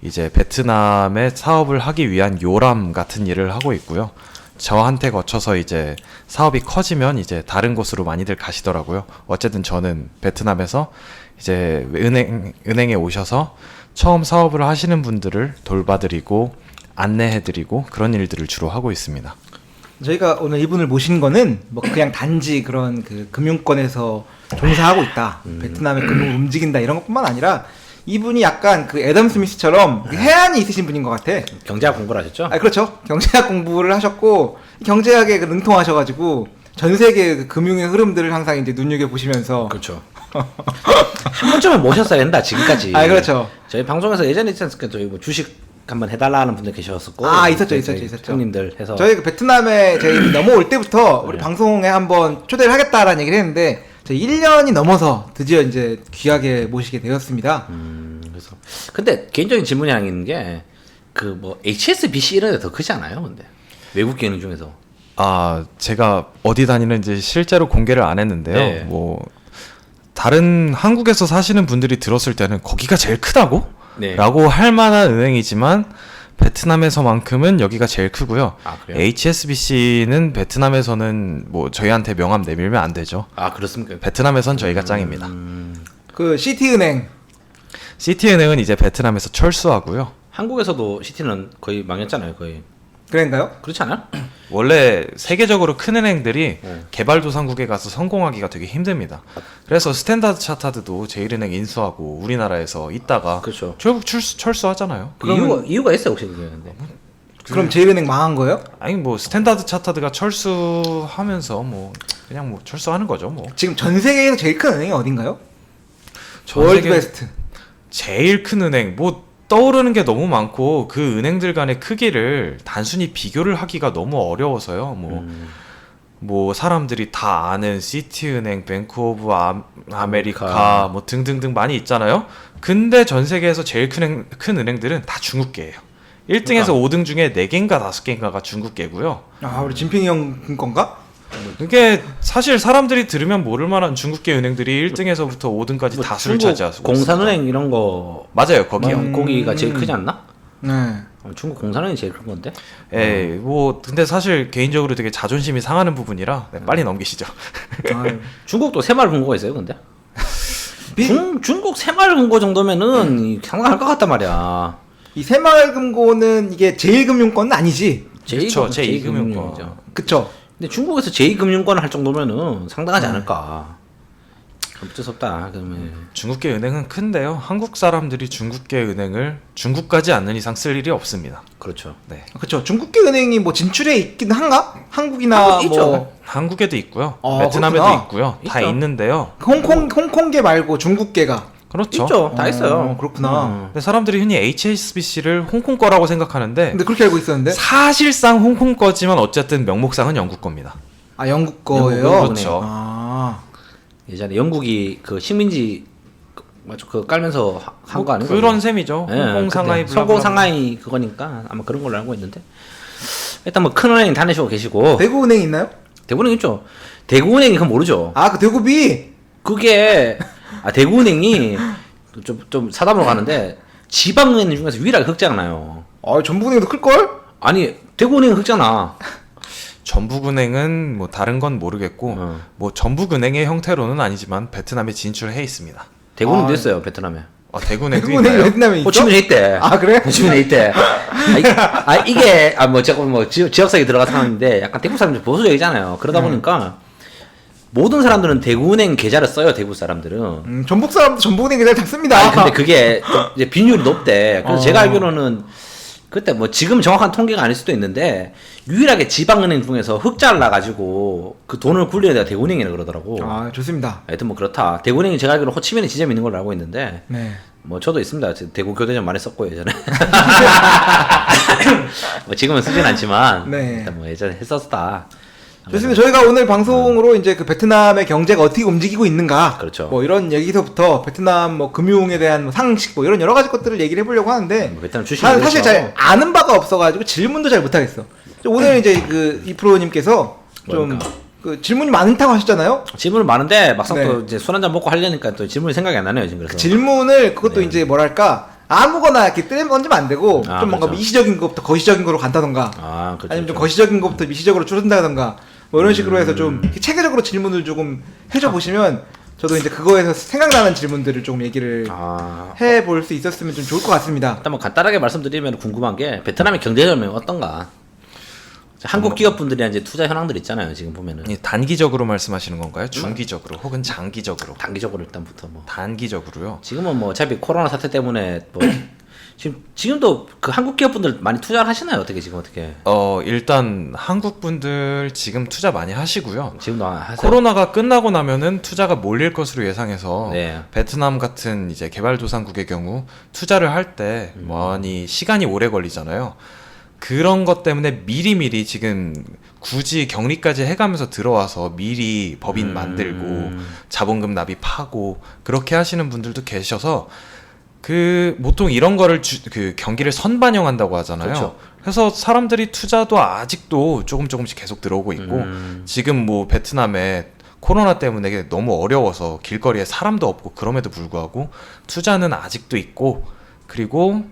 이제 베트남에 사업을 하기 위한 요람 같은 일을 하고 있고요. 저한테 거쳐서 이제 사업이 커지면 이제 다른 곳으로 많이들 가시더라고요. 어쨌든 저는 베트남에서 이제 은행에 오셔서 처음 사업을 하시는 분들을 돌봐드리고 안내해드리고 그런 일들을 주로 하고 있습니다. 저희가 오늘 이분을 모신 거는 뭐 그냥 단지 그런 그 금융권에서 종사하고 있다, 베트남의 금융을 움직인다 이런 것뿐만 아니라 이분이 약간 그 애덤 스미스처럼 그 해안이 있으신 분인 것 같아. 경제학 공부를 하셨죠? 아 그렇죠. 경제학 공부를 하셨고 경제학에 그 능통하셔가지고 전 세계 그 금융의 흐름들을 항상 이제 눈여겨 보시면서. 그렇죠. 한 번쯤은 모셨어야 된다 지금까지. 아 그렇죠. 저희 방송에서 예전에 있지 않습니까? 저희 뭐 주식 한번 해달라는 분들 계셨었고. 아 있었죠. 형님들 해서. 저희 그 베트남에 저희 넘어올 때부터 우리 방송에 한번 초대를 하겠다라는 얘기를 했는데 저희 1년이 넘어서 드디어 이제 귀하게 모시게 되었습니다. 그래서 근데 개인적인 질문이 하나 있는 게 그 뭐 HSBC 이런 데 더 크지 않아요? 근데 외국 기능 중에서. 아, 제가 어디 다니는지 실제로 공개를 안 했는데요. 네. 뭐 다른 한국에서 사시는 분들이 들었을 때는 거기가 제일 크다고? 네. 라고 할 만한 은행이지만 베트남에서만큼은 여기가 제일 크고요. 아, 그래요? HSBC는 베트남에서는 뭐 저희한테 명함 내밀면 안 되죠. 아 그렇습니까? 베트남에선 저희가 짱입니다. 그 시티은행. 시티은행은 이제 베트남에서 철수하고요. 한국에서도 시티는 거의 망했잖아요, 거의. 그런가요? 그렇지 않아요? 원래 세계적으로 큰 은행들이 네. 개발도상국에 가서 성공하기가 되게 힘듭니다. 그래서 스탠다드 차타드도 제일은행 인수하고 우리나라에서 있다가 그렇죠. 결국 철수하잖아요. 그 이유가 있어요, 혹시 그게 근데. 그럼 제일은행 망한 거예요? 아니 뭐 스탠다드 차타드가 철수하면서 뭐 그냥 뭐 철수하는 거죠 뭐. 지금 전 세계에서 제일 큰 은행이 어딘가요? 전 월드 세계 베스트. 제일 큰 은행 뭐 떠오르는 게 너무 많고 그 은행들 간의 크기를 단순히 비교를 하기가 너무 어려워서요. 뭐 사람들이 다 아는 시티은행, 뱅크 오브 아메리카 뭐 등등등 많이 있잖아요. 근데 전 세계에서 제일 큰 은행들은 다 중국계예요. 1등에서 그러니까. 5등 중에 4개인가 5개인가가 중국계고요. 아 우리 진핑이 형 건가? 이게 사실 사람들이 들으면 모를 만한 중국계 은행들이 1등에서부터 5등까지 뭐 다수를 중국 차지하고 있습니다. 공산은행 이런 거 맞아요, 거기요. 거기가 제일 크지 않나? 네. 중국 공산은행이 제일 큰 건데. 예, 뭐 근데 사실 개인적으로 되게 자존심이 상하는 부분이라 빨리 넘기시죠. 아유. 중국도 새마을 금고가 있어요, 근데. 비- 중국 새마을 금고 정도면은 상당할 것 같단 말이야. 이 새마을금고는 이게 제일금융권은 아니지. 그쵸, 제2금융권이죠. 그쵸? 근데 중국에서 제2금융권을 할 정도면은 상당하지 않을까. 어쩔 수 없다. 그러면 중국계 은행은 큰데요. 한국 사람들이 중국계 은행을 중국 가지 않는 이상 쓸 일이 없습니다. 그렇죠. 네. 그쵸. 중국계 은행이 뭐 진출해 있긴 한가? 한국이나 한국 뭐 있죠. 한국에도 있고요. 아, 베트남에도 그렇구나. 있고요. 다 있죠. 있는데요. 홍콩계 말고 중국계가. 그렇죠. 있죠. 다 있어요. 그렇구나. 근데 사람들이 흔히 HSBC를 홍콩 거라고 생각하는데 근데 그렇게 알고 있었는데. 사실상 홍콩 거지만 어쨌든 명목상은 영국 겁니다. 아 영국 거예요. 영국 그렇죠. 아. 예전에 영국이 그 식민지 맞죠? 그 깔면서 한 거 아닌가? 그런 셈이죠. 예, 홍콩 그때 상하이 성공 상하이 그거니까 아마 그런 걸로 알고 있는데 일단 뭐 큰 은행 다니시고 계시고 대구은행 있나요? 대구은행 있죠. 대구은행이 그건 모르죠. 아 그 대구비. 그게 대구은행이 좀 사담으로 가는데 지방은행 중에서 유일하게 흑자나요. 아 전북은행도 클 걸? 아니 대구은행 흑자나. 전북은행은 뭐 다른 건 모르겠고 뭐 전북은행의 형태로는 아니지만 베트남에 진출해 있습니다. 대구는 아, 됐어요 베트남에. 대구은행도 대구은행이 있나요? 베트남에 있어? 호치민에 있대. 아 그래? 호치민에 있대. 이게 조금 뭐 지역사회 들어가 상황인데 약간 대구 사람들 보수적이잖아요. 그러다 보니까 모든 사람들은 대구은행 계좌를 써요. 대구 사람들은. 전북 사람도 전북은행 계좌를 다 씁니다. 아니, 근데 그게 좀 이제 빈율이 높대. 그래서 제가 알기로는 그때 뭐 지금 정확한 통계가 아닐 수도 있는데 유일하게 지방은행 중에서 흑자를 나가지고 그 돈을 굴려야 돼야 대구은행이라 그러더라고. 아 좋습니다. 하여튼 뭐 그렇다. 대구은행이 제가 알기로 호치민에 지점이 있는 걸로 알고 있는데 네. 뭐 저도 있습니다. 대구 교대전 많이 썼고 예전에. 뭐 지금은 쓰진 않지만 네. 일단 뭐 예전에 했었다. 좋습니다. 저희가 오늘 방송으로 이제 그 베트남의 경제가 어떻게 움직이고 있는가, 그렇죠. 뭐 이런 얘기서부터 베트남 뭐 금융에 대한 뭐 상식 뭐 이런 여러 가지 것들을 얘기를 해보려고 하는데 뭐 베트남 출신이 나는 사실 그렇죠. 잘 아는 바가 없어가지고 질문도 잘 못하겠어. 오늘 이제 그 이프로님께서 좀 뭘까? 그 질문이 많다고 하셨잖아요. 질문은 많은데 막상 네. 또 이제 술 한잔 먹고 하려니까 또 질문이 생각이 안 나네요 지금 그래서. 질문을 그것도 이제 뭐랄까 아무거나 이렇게 뜰 던지면 안 되고 아, 좀 뭔가 그렇죠. 미시적인 것부터 거시적인 거로 간다던가 아 그렇죠. 아니면 좀 그렇죠. 거시적인 것부터 미시적으로 줄여든다던가 뭐 이런 식으로 해서 좀 체계적으로 질문을 조금 해줘 보시면 저도 이제 그거에서 생각나는 질문들을 좀 얘기를 아, 해볼 수 있었으면 좀 좋을 것 같습니다. 일단 뭐 간단하게 말씀드리면 궁금한 게 베트남의 경제적으로 어떤가? 한국 기업분들이 이제 투자 현황들 있잖아요. 지금 보면은 이 단기적으로 말씀하시는 건가요? 중기적으로 혹은 장기적으로? 단기적으로 일단부터 뭐 단기적으로요. 지금은 뭐 어차피 코로나 사태 때문에 뭐 지금도 그 한국 기업분들 많이 투자를 하시나요? 어떻게 지금 어떻게? 일단 한국 분들 지금 투자 많이 하시고요. 지금도 하세요? 코로나가 끝나고 나면은 투자가 몰릴 것으로 예상해서 네. 베트남 같은 이제 개발도상국의 경우 투자를 할 때 많이 시간이 오래 걸리잖아요. 그런 것 때문에 미리미리 지금 굳이 격리까지 해가면서 들어와서 미리 법인 만들고 자본금 납입하고 그렇게 하시는 분들도 계셔서 그 보통 이런 거를 그 경기를 선반영한다고 하잖아요. 그렇죠. 그래서 사람들이 투자도 아직도 조금씩 계속 들어오고 있고 지금 뭐 베트남에 코로나 때문에 너무 어려워서 길거리에 사람도 없고 그럼에도 불구하고 투자는 아직도 있고 그리고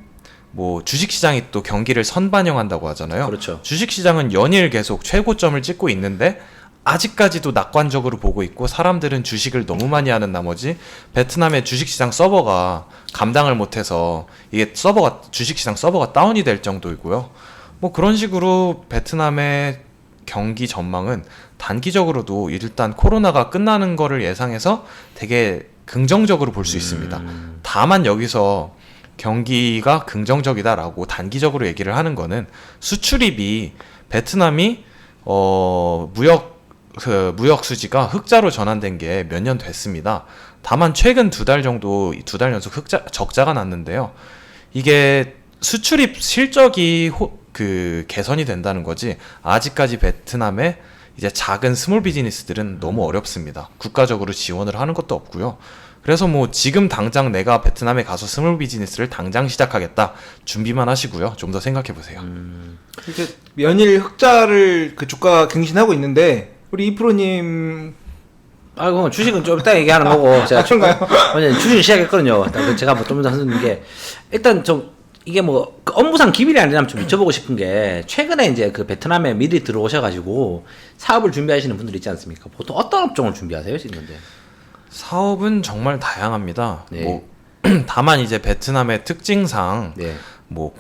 뭐 주식시장이 또 경기를 선반영한다고 하잖아요. 그렇죠. 주식시장은 연일 계속 최고점을 찍고 있는데 아직까지도 낙관적으로 보고 있고 사람들은 주식을 너무 많이 하는 나머지 베트남의 주식시장 서버가 감당을 못해서 이게 주식시장 서버가 다운이 될 정도이고요. 뭐 그런 식으로 베트남의 경기 전망은 단기적으로도 일단 코로나가 끝나는 거를 예상해서 되게 긍정적으로 볼 수 있습니다. 다만 여기서 경기가 긍정적이다라고 단기적으로 얘기를 하는 거는 수출입이 베트남이 무역 수지가 흑자로 전환된 게 몇 년 됐습니다. 다만 최근 2달 정도 2달 연속 적자가 났는데요. 이게 수출입 실적이 개선이 된다는 거지 아직까지 베트남의 이제 작은 스몰 비즈니스들은 너무 어렵습니다. 국가적으로 지원을 하는 것도 없고요. 그래서 뭐 지금 당장 내가 베트남에 가서 스몰 비즈니스를 당장 시작하겠다 준비만 하시고요. 좀 더 생각해 보세요. 이제 연일 흑자를 그 주가 갱신하고 있는데 우리 이프로님 아이고 주식은 좀 이따 얘기하는 거고 제가 그런가요? 왜냐면 주식 시작했거든요. 제가 뭐 좀 더 하는 게 일단 좀 이게 뭐 업무상 기밀이 아니라면 좀 여쭤보고 싶은 게 최근에 이제 그 베트남에 미리 들어오셔가지고 사업을 준비하시는 분들 있지 않습니까? 보통 어떤 업종을 준비하세요 지금 현재? 사업은 정말 다양합니다. 네. 뭐 다만 이제 베트남의 특징상 네. 뭐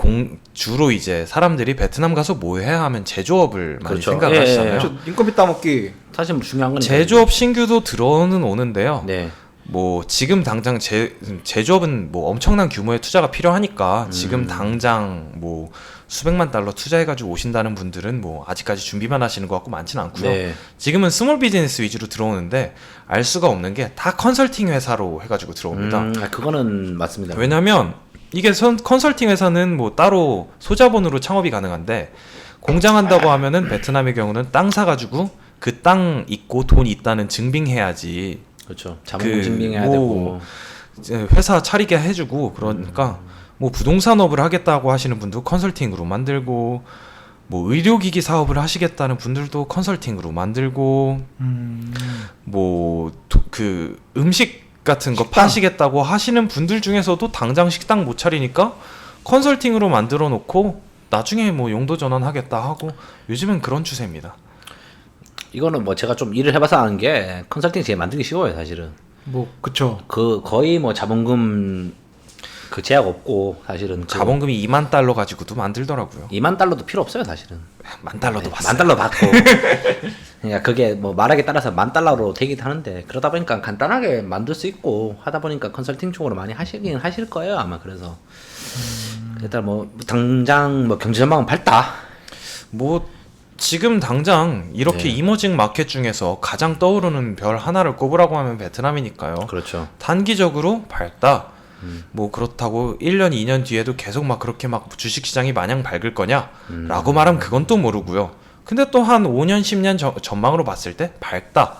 주로 이제 사람들이 베트남 가서 뭐 해야 하면 제조업을 많이 그렇죠. 생각을 예, 하시잖아요. 저 인건비 따먹기 사실 뭐 중요한 건 제조업 신규도 들어는 오는데요. 네. 뭐 지금 당장 제조업은 뭐 엄청난 규모의 투자가 필요하니까 지금 당장 뭐 수백만 달러 투자해가지고 오신다는 분들은 뭐 아직까지 준비만 하시는 것 같고 많지는 않고요. 네. 지금은 스몰 비즈니스 위주로 들어오는데 알 수가 없는 게 다 컨설팅 회사로 해가지고 들어옵니다. 그거는 맞습니다. 왜냐면 이게 컨설팅 회사는 뭐 따로 소자본으로 창업이 가능한데 공장 한다고 하면은 베트남의 경우는 땅 사가지고 그 땅 있고 돈 있다는 증빙해야지. 그렇죠. 자본금 증빙해야 되고 이제 회사 차리게 해주고 그러니까 뭐 부동산업을 하겠다고 하시는 분도 컨설팅으로 만들고 뭐 의료기기 사업을 하시겠다는 분들도 컨설팅으로 만들고 뭐 그 음식 같은 거 파시겠다고 하시는 분들 중에서도 당장 식당 못 차리니까 컨설팅으로 만들어 놓고 나중에 뭐 용도 전환하겠다 하고 요즘은 그런 추세입니다. 이거는 뭐 제가 좀 일을 해봐서 아는 게 컨설팅 제일 만들기 쉬워요 사실은. 뭐 그쵸. 그 거의 뭐 자본금 그 제약 없고 사실은 자본금이 2만 달러 가지고도 만들더라고요. 2만 달러도 필요 없어요 사실은. 10,000달러도 받았어요. 만 달러 받고 그러니까 그게 뭐 말하기에 따라서 10,000달러로 되기도 하는데 그러다 보니까 간단하게 만들 수 있고 하다 보니까 컨설팅 쪽으로 많이 하시긴 하실 거예요 아마. 그래서 일단 뭐 당장 뭐 경제 전망은 밝다. 뭐 지금 당장 이렇게 네. 이머징 마켓 중에서 가장 떠오르는 별 하나를 꼽으라고 하면 베트남이니까요. 그렇죠. 단기적으로 밝다. 뭐 그렇다고 1년, 2년 뒤에도 계속 막 그렇게 막 주식시장이 마냥 밝을 거냐? 라고 말하면 그건 또 모르고요. 근데 또 한 5년, 10년 전망으로 봤을 때 밝다.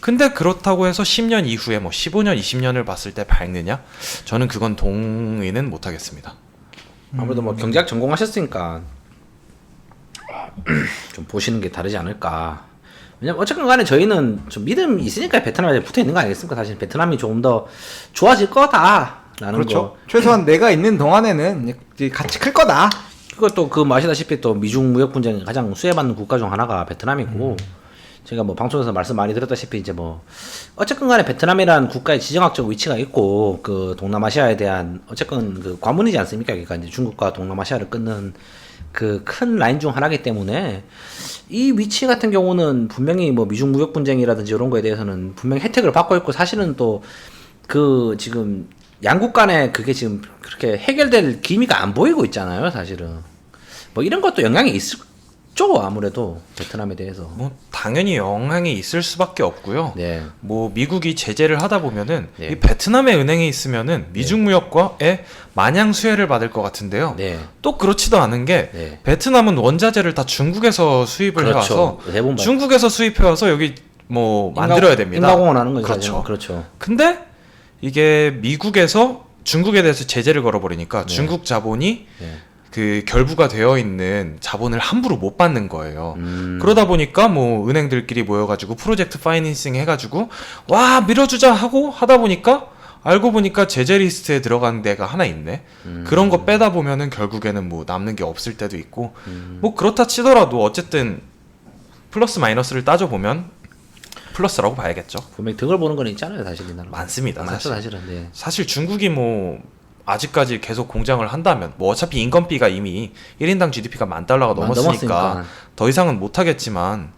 근데 그렇다고 해서 10년 이후에 뭐 15년, 20년을 봤을 때 밝느냐? 저는 그건 동의는 못하겠습니다. 아무래도 뭐 경제학 전공하셨으니까 좀 보시는 게 다르지 않을까. 왜냐면 어쨌든 간에 저희는 좀 믿음이 있으니까 베트남에 붙어 있는 거 아니겠습니까? 사실 베트남이 조금 더 좋아질 거다라는 그렇죠. 거. 최소한 내가 있는 동안에는 이제 같이 클 거다. 그것도 그 아시다시피 또 미중 무역 분쟁이 가장 수혜받는 국가 중 하나가 베트남이고 제가 뭐 방송에서 말씀 많이 드렸다시피 이제 뭐 어쨌건 간에 베트남이라는 국가의 지정학적 위치가 있고 그 동남아시아에 대한 어쨌건 그 관문이지 않습니까? 그러니까 이제 중국과 동남아시아를 끊는 그 큰 라인 중 하나이기 때문에 이 위치 같은 경우는 분명히 뭐 미중 무역 분쟁이라든지 이런 거에 대해서는 분명히 혜택을 받고 있고 사실은 또 그 지금 양국 간에 그게 지금 그렇게 해결될 기미가 안 보이고 있잖아요, 사실은. 뭐 이런 것도 영향이 있죠, 아무래도 베트남에 대해서. 뭐 당연히 영향이 있을 수밖에 없고요. 네. 뭐 미국이 제재를 하다 보면은 네. 이 베트남의 은행에 있으면은 미중 무역과에 마냥 수혜를 받을 것 같은데요. 네. 또 그렇지도 않은 게 네. 베트남은 원자재를 다 중국에서 수입을 그렇죠. 해와서 대부분 중국에서 수입해와서 여기 뭐 만들어야 됩니다. 인가공을 하는 거죠. 그렇죠. 그렇죠. 근데 이게 미국에서 중국에 대해서 제재를 걸어버리니까 네. 중국 자본이 네. 그 결부가 되어 있는 자본을 함부로 못 받는 거예요. 음. 그러다 보니까 뭐 은행들끼리 모여가지고 프로젝트 파이낸싱 해가지고 와 밀어주자 하고 하다 보니까 알고 보니까 제재 리스트에 들어간 데가 하나 있네. 그런 거 빼다 보면은 결국에는 뭐 남는 게 없을 때도 있고 뭐 그렇다 치더라도 어쨌든 플러스 마이너스를 따져 보면 플러스라고 봐야겠죠. 분명히 득을 보는 건 있잖아요, 사실 이 나라. 많습니다. 많죠, 사실. 사실은. 네. 사실 중국이 뭐 아직까지 계속 공장을 한다면 뭐 어차피 인건비가 이미 1인당 GDP가 $10,000가 넘었으니까 넘었으니까. 더 이상은 못 하겠지만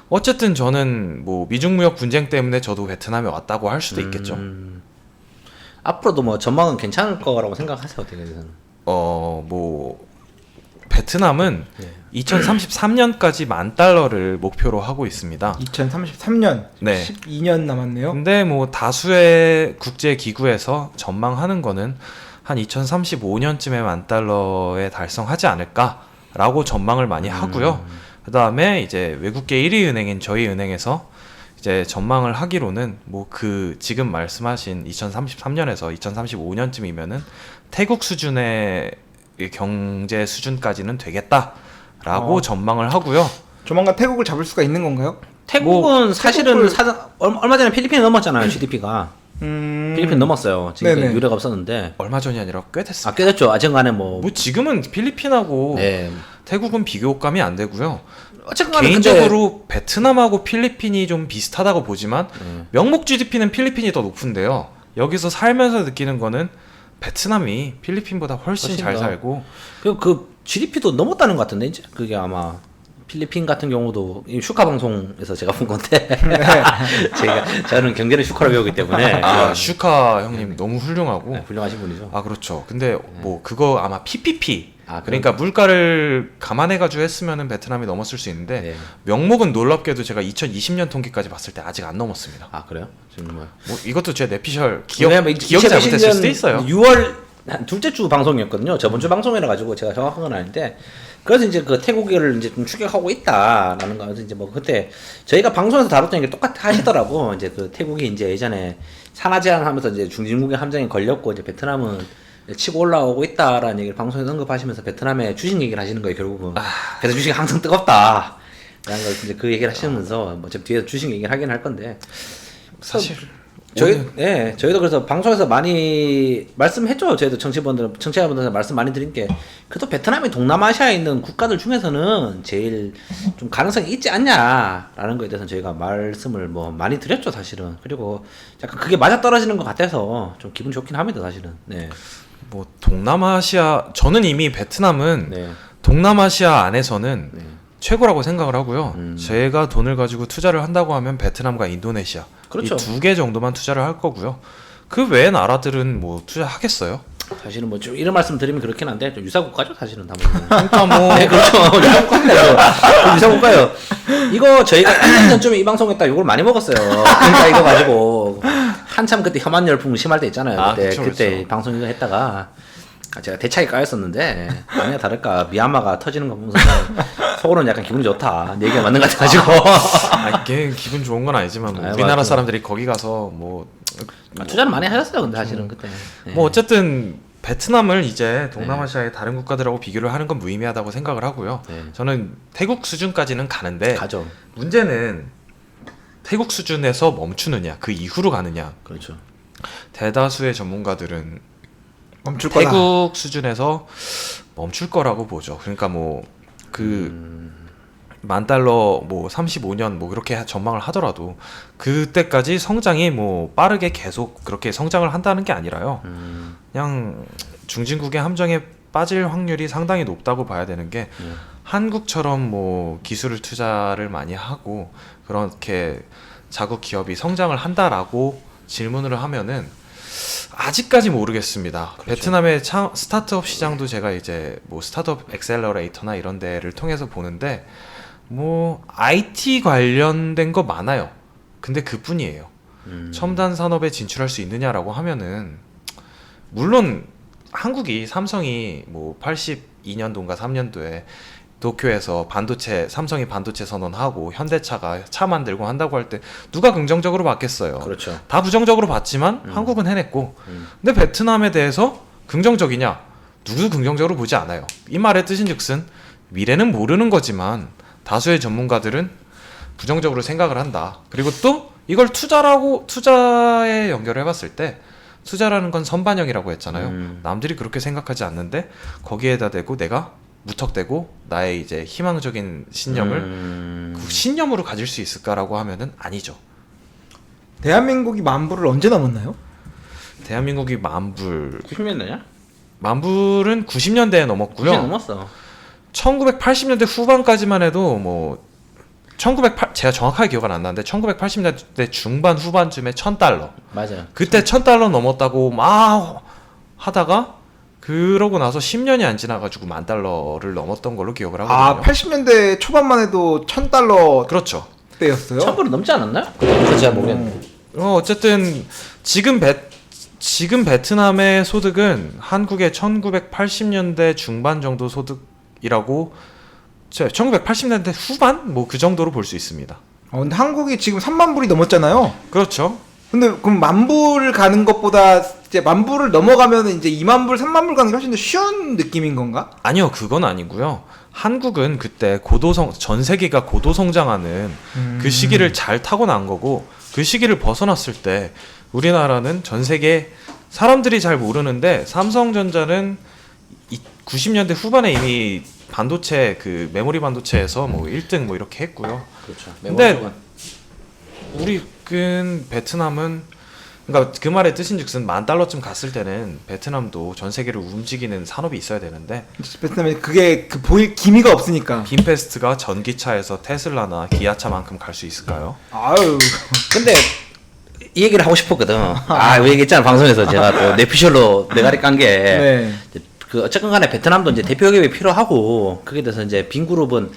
어쨌든 저는 뭐 미중 무역 분쟁 때문에 저도 베트남에 왔다고 할 수도 있겠죠. 앞으로도 뭐 전망은 괜찮을 거라고 생각하세요, 어떻게 되세요? 뭐 베트남은 네. 2033년까지 $10,000를 목표로 하고 있습니다. 2033년 네. 12년 남았네요. 근데 뭐 다수의 국제 기구에서 전망하는 거는 한 2035년쯤에 $10,000에 달성하지 않을까라고 전망을 많이 하고요. 그다음에 이제 외국계 1위 은행인 저희 은행에서 이제 전망을 하기로는 뭐 그 지금 말씀하신 2033년에서 2035년쯤이면은 태국 수준의 이 경제 수준까지는 되겠다라고 전망을 하고요. 조만간 태국을 잡을 수가 있는 건가요? 태국은 사실은 태국을- 얼마 전에 필리핀이 넘었잖아요, GDP가. 필리핀 넘었어요. 지금 네네. 유례가 없었는데. 얼마 전이 아니라 꽤 됐습니다. 꽤 됐죠. 아직간에 뭐. 뭐 지금은 필리핀하고 네. 태국은 비교감이 안 되고요. 어쨌든 간에 개인적으로 베트남하고 필리핀이 좀 비슷하다고 보지만 명목 GDP는 필리핀이 더 높은데요. 여기서 살면서 느끼는 거는 베트남이 필리핀보다 훨씬 잘 더. 살고 그리고 그 GDP도 넘었다는 것 같은데 이제 그게 아마 필리핀 같은 경우도 이 슈카 방송에서 제가 본 건데 저는 경제를 슈카로 배우기 때문에 슈카 형님 너무 훌륭하고 네, 훌륭하신 분이죠. 그렇죠. 근데 뭐 그거 아마 PPP 아, 그러니까 물가를 감안해가지고 했으면은 베트남이 넘었을 수 있는데 네. 명목은 놀랍게도 제가 2020년 통계까지 봤을 때 아직 안 넘었습니다. 아 그래요? 지금 뭐 이것도 제 내피셜 왜냐면 기억이 잘못했을 수도 있어요. 6월 한 둘째 주 방송이었거든요. 저번 주 방송이라 가지고 제가 정확한 건 아닌데 그래서 이제 그 태국을 이제 좀 추격하고 있다라는 거 그래서 이제 뭐 그때 저희가 방송에서 다뤘던 게 똑같이 하시더라고. 이제 그 태국이 이제 예전에 산하 제한하면서 이제 중진국의 함정에 걸렸고 이제 베트남은 치고 올라오고 있다라는 얘기를 방송에서 언급하시면서 베트남의 주식 얘기를 하시는 거예요, 결국은. 그래서 주식이 항상 뜨겁다. 라는 걸 이제 그 얘기를 하시면서 뭐 제 뒤에서 주식 얘기를 하긴 할 건데. 사실 저희도 그래서 방송에서 많이 말씀했죠. 저희도 청취자분들한테 말씀 많이 드린 게 그래도 베트남이 동남아시아에 있는 국가들 중에서는 제일 좀 가능성이 있지 않냐라는 거에 대해서 저희가 말씀을 뭐 많이 드렸죠, 사실은. 그리고 약간 그게 맞아 떨어지는 것 같아서 좀 기분 좋긴 합니다, 사실은. 네. 뭐 동남아시아 저는 이미 베트남은 네. 동남아시아 안에서는 네. 최고라고 생각을 하고요. 제가 돈을 가지고 투자를 한다고 하면 베트남과 인도네시아 그렇죠. 이 두 개 정도만 투자를 할 거고요. 그 외의 나라들은 뭐 투자하겠어요? 사실은 뭐 좀 이런 말씀 드리면 그렇긴 한데 좀 유사국가죠, 사실은 다 보면. 그러니까 뭐 네, 그렇죠. 유사국가예요. 유사국가예요. 이거 저희가 1년 전쯤에 이 방송했다 욕을 많이 먹었어요. 그러니까 이거 가지고 한참 그때 혐한 열풍 심할 때 있잖아요. 그때 그쵸. 방송 이거 했다가 제가 대차게 까였었는데 아니야 다를까 미얀마가 터지는 거 보면서 속으로는 약간 기분이 좋다. 내 얘기가 맞는 것 같아가지고. 이게 기분 좋은 건 아니지만 뭐 아유, 우리나라 맞죠. 사람들이 거기 가서 뭐 투자는 많이 하셨어요, 근데 사실은 그때. 네. 뭐 어쨌든 베트남을 이제 동남아시아의 다른 국가들하고 비교를 하는 건 무의미하다고 생각을 하고요. 네. 저는 태국 수준까지는 가는데 가죠. 문제는 태국 수준에서 멈추느냐 그 이후로 가느냐. 그렇죠. 대다수의 전문가들은 멈출 거다. 태국 수준에서 멈출 거라고 보죠. 그러니까 뭐 그 $10,000 뭐 35년 뭐 그렇게 전망을 하더라도 그때까지 성장이 뭐 빠르게 계속 그렇게 성장을 한다는 게 아니라요. 그냥 중진국의 함정에 빠질 확률이 상당히 높다고 봐야 되는 게 한국처럼 뭐 기술 투자를 많이 하고 그렇게 자국 기업이 성장을 한다라고 질문을 하면은 아직까지 모르겠습니다. 그렇죠. 베트남의 스타트업 시장도 제가 이제 뭐 스타트업 엑셀러레이터나 이런 데를 통해서 보는데 뭐 IT 관련된 거 많아요. 근데 그뿐이에요. 첨단 산업에 진출할 수 있느냐라고 하면은 물론 한국이 삼성이 뭐 82년도인가 3년도에 도쿄에서 삼성이 반도체 선언하고 현대차가 차 만들고 한다고 할 때 누가 긍정적으로 봤겠어요. 그렇죠. 다 부정적으로 봤지만 한국은 해냈고 근데 베트남에 대해서 긍정적이냐? 누구도 긍정적으로 보지 않아요. 이 말의 뜻인즉슨 미래는 모르는 거지만 다수의 전문가들은 부정적으로 생각을 한다. 그리고 또 이걸 투자에 연결해 봤을 때 투자라는 건 선반영이라고 했잖아요. 남들이 그렇게 생각하지 않는데 거기에다 대고 내가 무턱대고 나의 이제 희망적인 신념을 그 신념으로 가질 수 있을까라고 하면은 아니죠. 대한민국이 만불을 언제 넘었나요? 대한민국이 만불 90년대냐? 만불은 90년대에 넘었고요. 90년 넘었어. 1980년대 후반까지만 해도 뭐 제가 정확하게 기억은 안 나는데 1980년대 중반 후반쯤에 $1,000 맞아요. 그때 $1,000 넘었다고 막 하다가 그러고 나서 10년이 안 지나가지고 $10,000를 넘었던 걸로 기억을 하거든요. 아 80년대 초반만 해도 $1,000 그렇죠. 때였어요? 1000불은 넘지 않았나요? 그래서 잘 모르겠는데. 어쨌든 지금 베트남의 소득은 한국의 1980년대 중반 정도 소득이라고 1980년대 후반 뭐 그 정도로 볼 수 있습니다. 근데 한국이 지금 3만 불이 넘었잖아요. 그렇죠. 근데 그럼 만불 가는 것보다 이제 만불을 넘어가면 이제 2만 불, 3만 불 가는 게 훨씬 더 쉬운 느낌인 건가? 아니요, 그건 아니고요. 한국은 그때 전 세계가 고도 성장하는 그 시기를 잘 타고난 거고 그 시기를 벗어났을 때 우리나라는 전 세계 사람들이 잘 모르는데 삼성전자는 90년대 후반에 이미 반도체 그 메모리 반도체에서 뭐 1등 뭐 이렇게 했고요. 그렇죠. 근데 우리는 베트남은 그러니까 그 말의 뜻인즉슨 $10,000쯤 갔을 때는 베트남도 전 세계를 움직이는 산업이 있어야 되는데 베트남에 그게 보일 기미가 없으니까. 빈페스트가 전기차에서 테슬라나 기아차만큼 갈 수 있을까요? 아유. 근데 이 얘기를 하고 싶었거든. 그 얘기했잖아 방송에서 제가 또 뇌피셜로 내가리 깐 게. 네. 그 어쨌건 간에 베트남도 이제 대표 기업이 필요하고 그게 돼서 이제 빈그룹은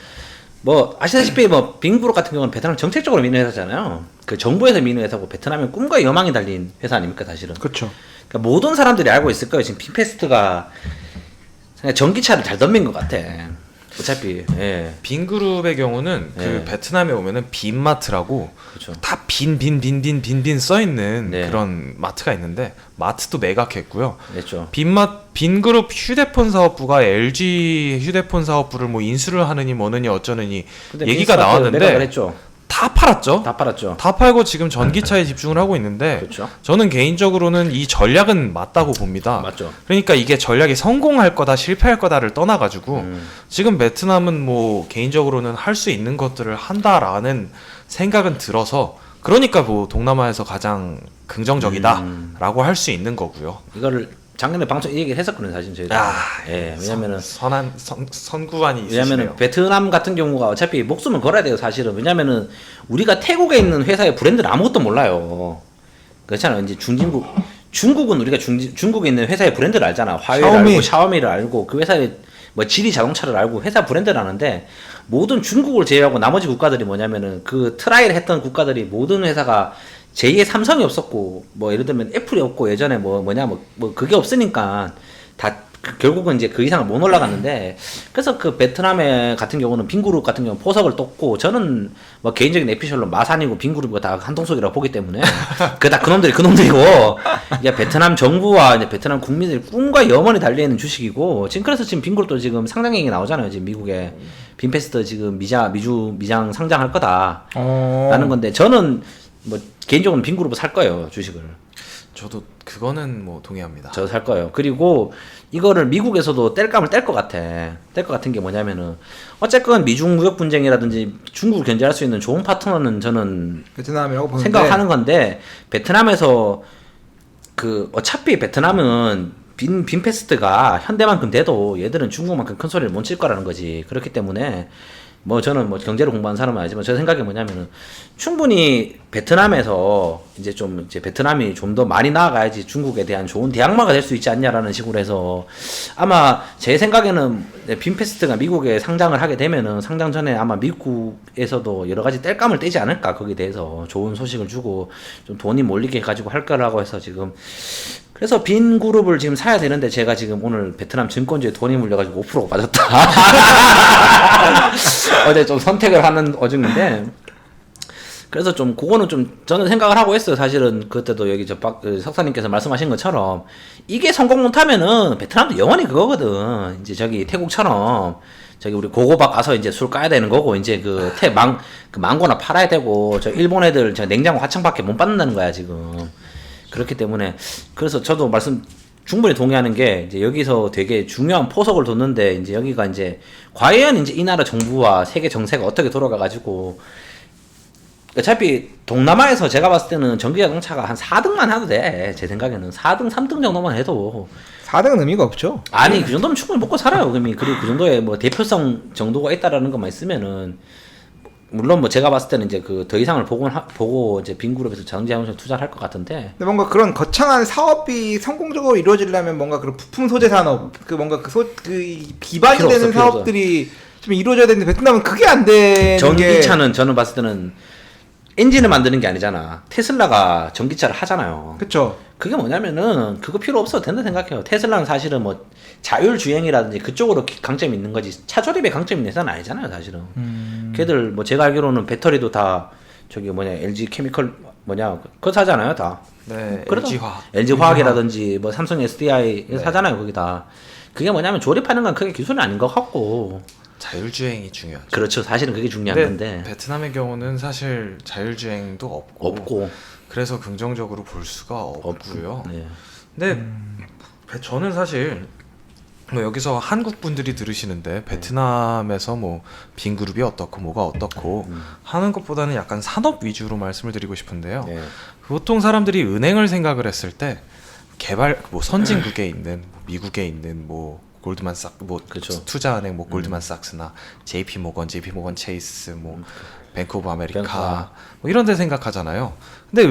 뭐 아시다시피 뭐 빈그룹 같은 경우는 베트남 정책적으로 미는 회사잖아요. 그 정부에서 미는 회사고 베트남의 꿈과 여망이 달린 회사 아닙니까 사실은. 그렇죠. 그러니까 모든 사람들이 알고 있을 거예요. 지금 핀페스트가 그냥 전기차를 잘 덤빈 것 같아. 어차피 예. 빈그룹의 경우는 그 네. 베트남에 오면은 빈마트라고 그렇죠. 다 빈 써 있는 네. 그런 마트가 있는데 마트도 매각했고요. 그렇죠. 빈그룹 휴대폰 사업부가 LG 휴대폰 사업부를 뭐 인수를 하느니 뭐느니 어쩌느니 근데 얘기가 매각을 나왔는데 했죠. 다 팔았죠. 다 팔았죠. 다 팔고 지금 전기차에 집중을 하고 있는데 그렇죠. 저는 개인적으로는 이 전략은 맞다고 봅니다. 맞죠. 그러니까 이게 전략이 성공할 거다 실패할 거다를 떠나가지고 지금 베트남은 뭐 개인적으로는 할 수 있는 것들을 한다라는 생각은 들어서 그러니까 뭐 동남아에서 가장 긍정적이다라고 할 수 있는 거고요. 이거를 작년에 방송 이 얘기를 했었거든요 사실 저희도. 예, 왜냐면은 선구안이 있으시네요. 왜냐면은 베트남 같은 경우가 어차피 목숨을 걸어야 돼요 사실은. 왜냐면은 우리가 태국에 있는 회사의 브랜드는 아무것도 몰라요. 그렇잖아요. 이제 중국은 우리가 중국에 있는 회사의 브랜드를 알잖아. 화웨이를 알고 샤오미를 알고 그 회사의 뭐 지리 자동차를 알고 회사 브랜드를 아는데 모든 중국을 제외하고 나머지 국가들이 뭐냐면은 그 트라이를 했던 국가들이 모든 회사가 제2의 삼성이 없었고 뭐 예를 들면 애플이 없고 예전에 뭐 그게 없으니까 다 결국은 이제 그 이상을 못 올라갔는데 그래서 그 베트남의 같은 경우는 빈그룹 같은 경우는 포석을 떴고 저는 뭐 개인적인 에피셜로 마산이고 빈그룹이 다 한통속이라고 보기 때문에 그다 그놈들이고 이제 베트남 정부와 이제 베트남 국민들의 꿈과 염원이 달려있는 주식이고 지금 그래서 지금 빈그룹도 지금 상장액이 나오잖아요. 지금 미국에 빈페스트 지금 미장 상장할 거다라는 건데 저는 뭐 개인적으로 빈그룹을 살 거예요 주식을. 저도 그거는 뭐 동의합니다. 저도 살 거예요. 그리고 이거를 미국에서도 뗄감을 뗄 것 같아. 뗄 것 같은 게 뭐냐면은 어쨌건 미중 무역 분쟁이라든지 중국을 견제할 수 있는 좋은 파트너는 저는 베트남이라고 보는데 생각하는 건데 베트남에서 그 어차피 베트남은 빈패스트가 현대만큼 돼도 얘들은 중국만큼 큰 소리를 못 칠 거라는 거지. 그렇기 때문에 뭐 저는 뭐 경제를 공부한 사람은 아니지만 제 생각이 뭐냐면은 충분히 베트남에서 이제 베트남이 좀 더 많이 나아가야지 중국에 대한 좋은 대항마가 될 수 있지 않냐라는 식으로 해서 아마 제 생각에는 빈패스트가 미국에 상장을 하게 되면은 상장 전에 아마 미국에서도 여러 가지 뗄감을 떼지 않을까 거기에 대해서 좋은 소식을 주고 좀 돈이 몰리게 해가지고 할 거라고 해서 지금 그래서 빈 그룹을 지금 사야 되는데 제가 지금 오늘 베트남 증권주에 돈이 물려가지고 5%가 빠졌다. 어제 좀 선택을 하는 어중인데 그래서 좀 그거는 좀 저는 생각을 하고 했어요. 사실은 그때도 여기 석사님께서 말씀하신 것처럼 이게 성공 못하면은 베트남도 영원히 그거거든. 이제 저기 태국처럼 저기 우리 고고박 가서 이제 술 까야 되는 거고 이제 그 망고나 팔아야 되고 저 일본 애들 저 냉장고 화창밖에 못 받는다는 거야 지금. 그렇기 때문에 그래서 저도 충분히 동의하는 게 이제 여기서 되게 중요한 포석을 뒀는데 이제 여기가 이제 과연 이제 이 나라 정부와 세계 정세가 어떻게 돌아가 가지고 어차피 동남아에서 제가 봤을 때는 전기자동차가 한 4등만 해도 돼. 제 생각에는 4등, 3등 정도만 해도 4등은 의미가 없죠. 아니 그 정도면 충분히 먹고 살아요. 그리고 그 정도의 뭐 대표성 정도가 있다라는 것만 있으면은 물론 뭐 제가 봤을 때는 이제 그 더 이상을 보고 이제 빈그룹에서 전기자동차 투자를 할 것 같은데. 근데 뭔가 그런 거창한 사업이 성공적으로 이루어지려면 뭔가 그런 부품 소재 산업, 그 뭔가 기반이 필요 되는 없어, 사업들이 좀 이루어져야 되는데 베트남은 그게 안 되는 전기차는 저는 봤을 때는 엔진을 만드는 게 아니잖아. 테슬라가 전기차를 하잖아요. 그쵸. 그게 뭐냐면은 그거 필요 없어도 된다 생각해요. 테슬라는 사실은 뭐 자율주행이라든지 그쪽으로 강점이 있는 거지 차조립에 강점이 있는 회사는 아니잖아요 사실은. 걔들 뭐 제가 알기로는 배터리도 다 저기 LG 케미컬 그거 사잖아요 다. 네, 그래도 LG화학. LG화학이라든지 뭐 삼성 SDI 사잖아요 거기 다. 그게 뭐냐면 조립하는 건 크게 기술이 아닌 것 같고. 자율주행이 중요하죠. 그렇죠. 사실은 그게 중요한 건데. 베트남의 경우는 사실 자율주행도 없고 그래서 긍정적으로 볼 수가 없고요. 네. 근데 저는 사실 뭐 여기서 한국 분들이 들으시는데 베트남에서 뭐 빈그룹이 어떻고 뭐가 어떻고 하는 것보다는 약간 산업 위주로 말씀을 드리고 싶은데요. 네. 보통 사람들이 은행을 생각을 했을 때 뭐 선진국에 있는 미국에 있는 뭐 골드만삭 그렇죠. 투자은행 뭐 골드만삭스나 JP모건 체이스 뭐 뱅크 오브 아메리카 뭐 이런 데 생각하잖아요. 근데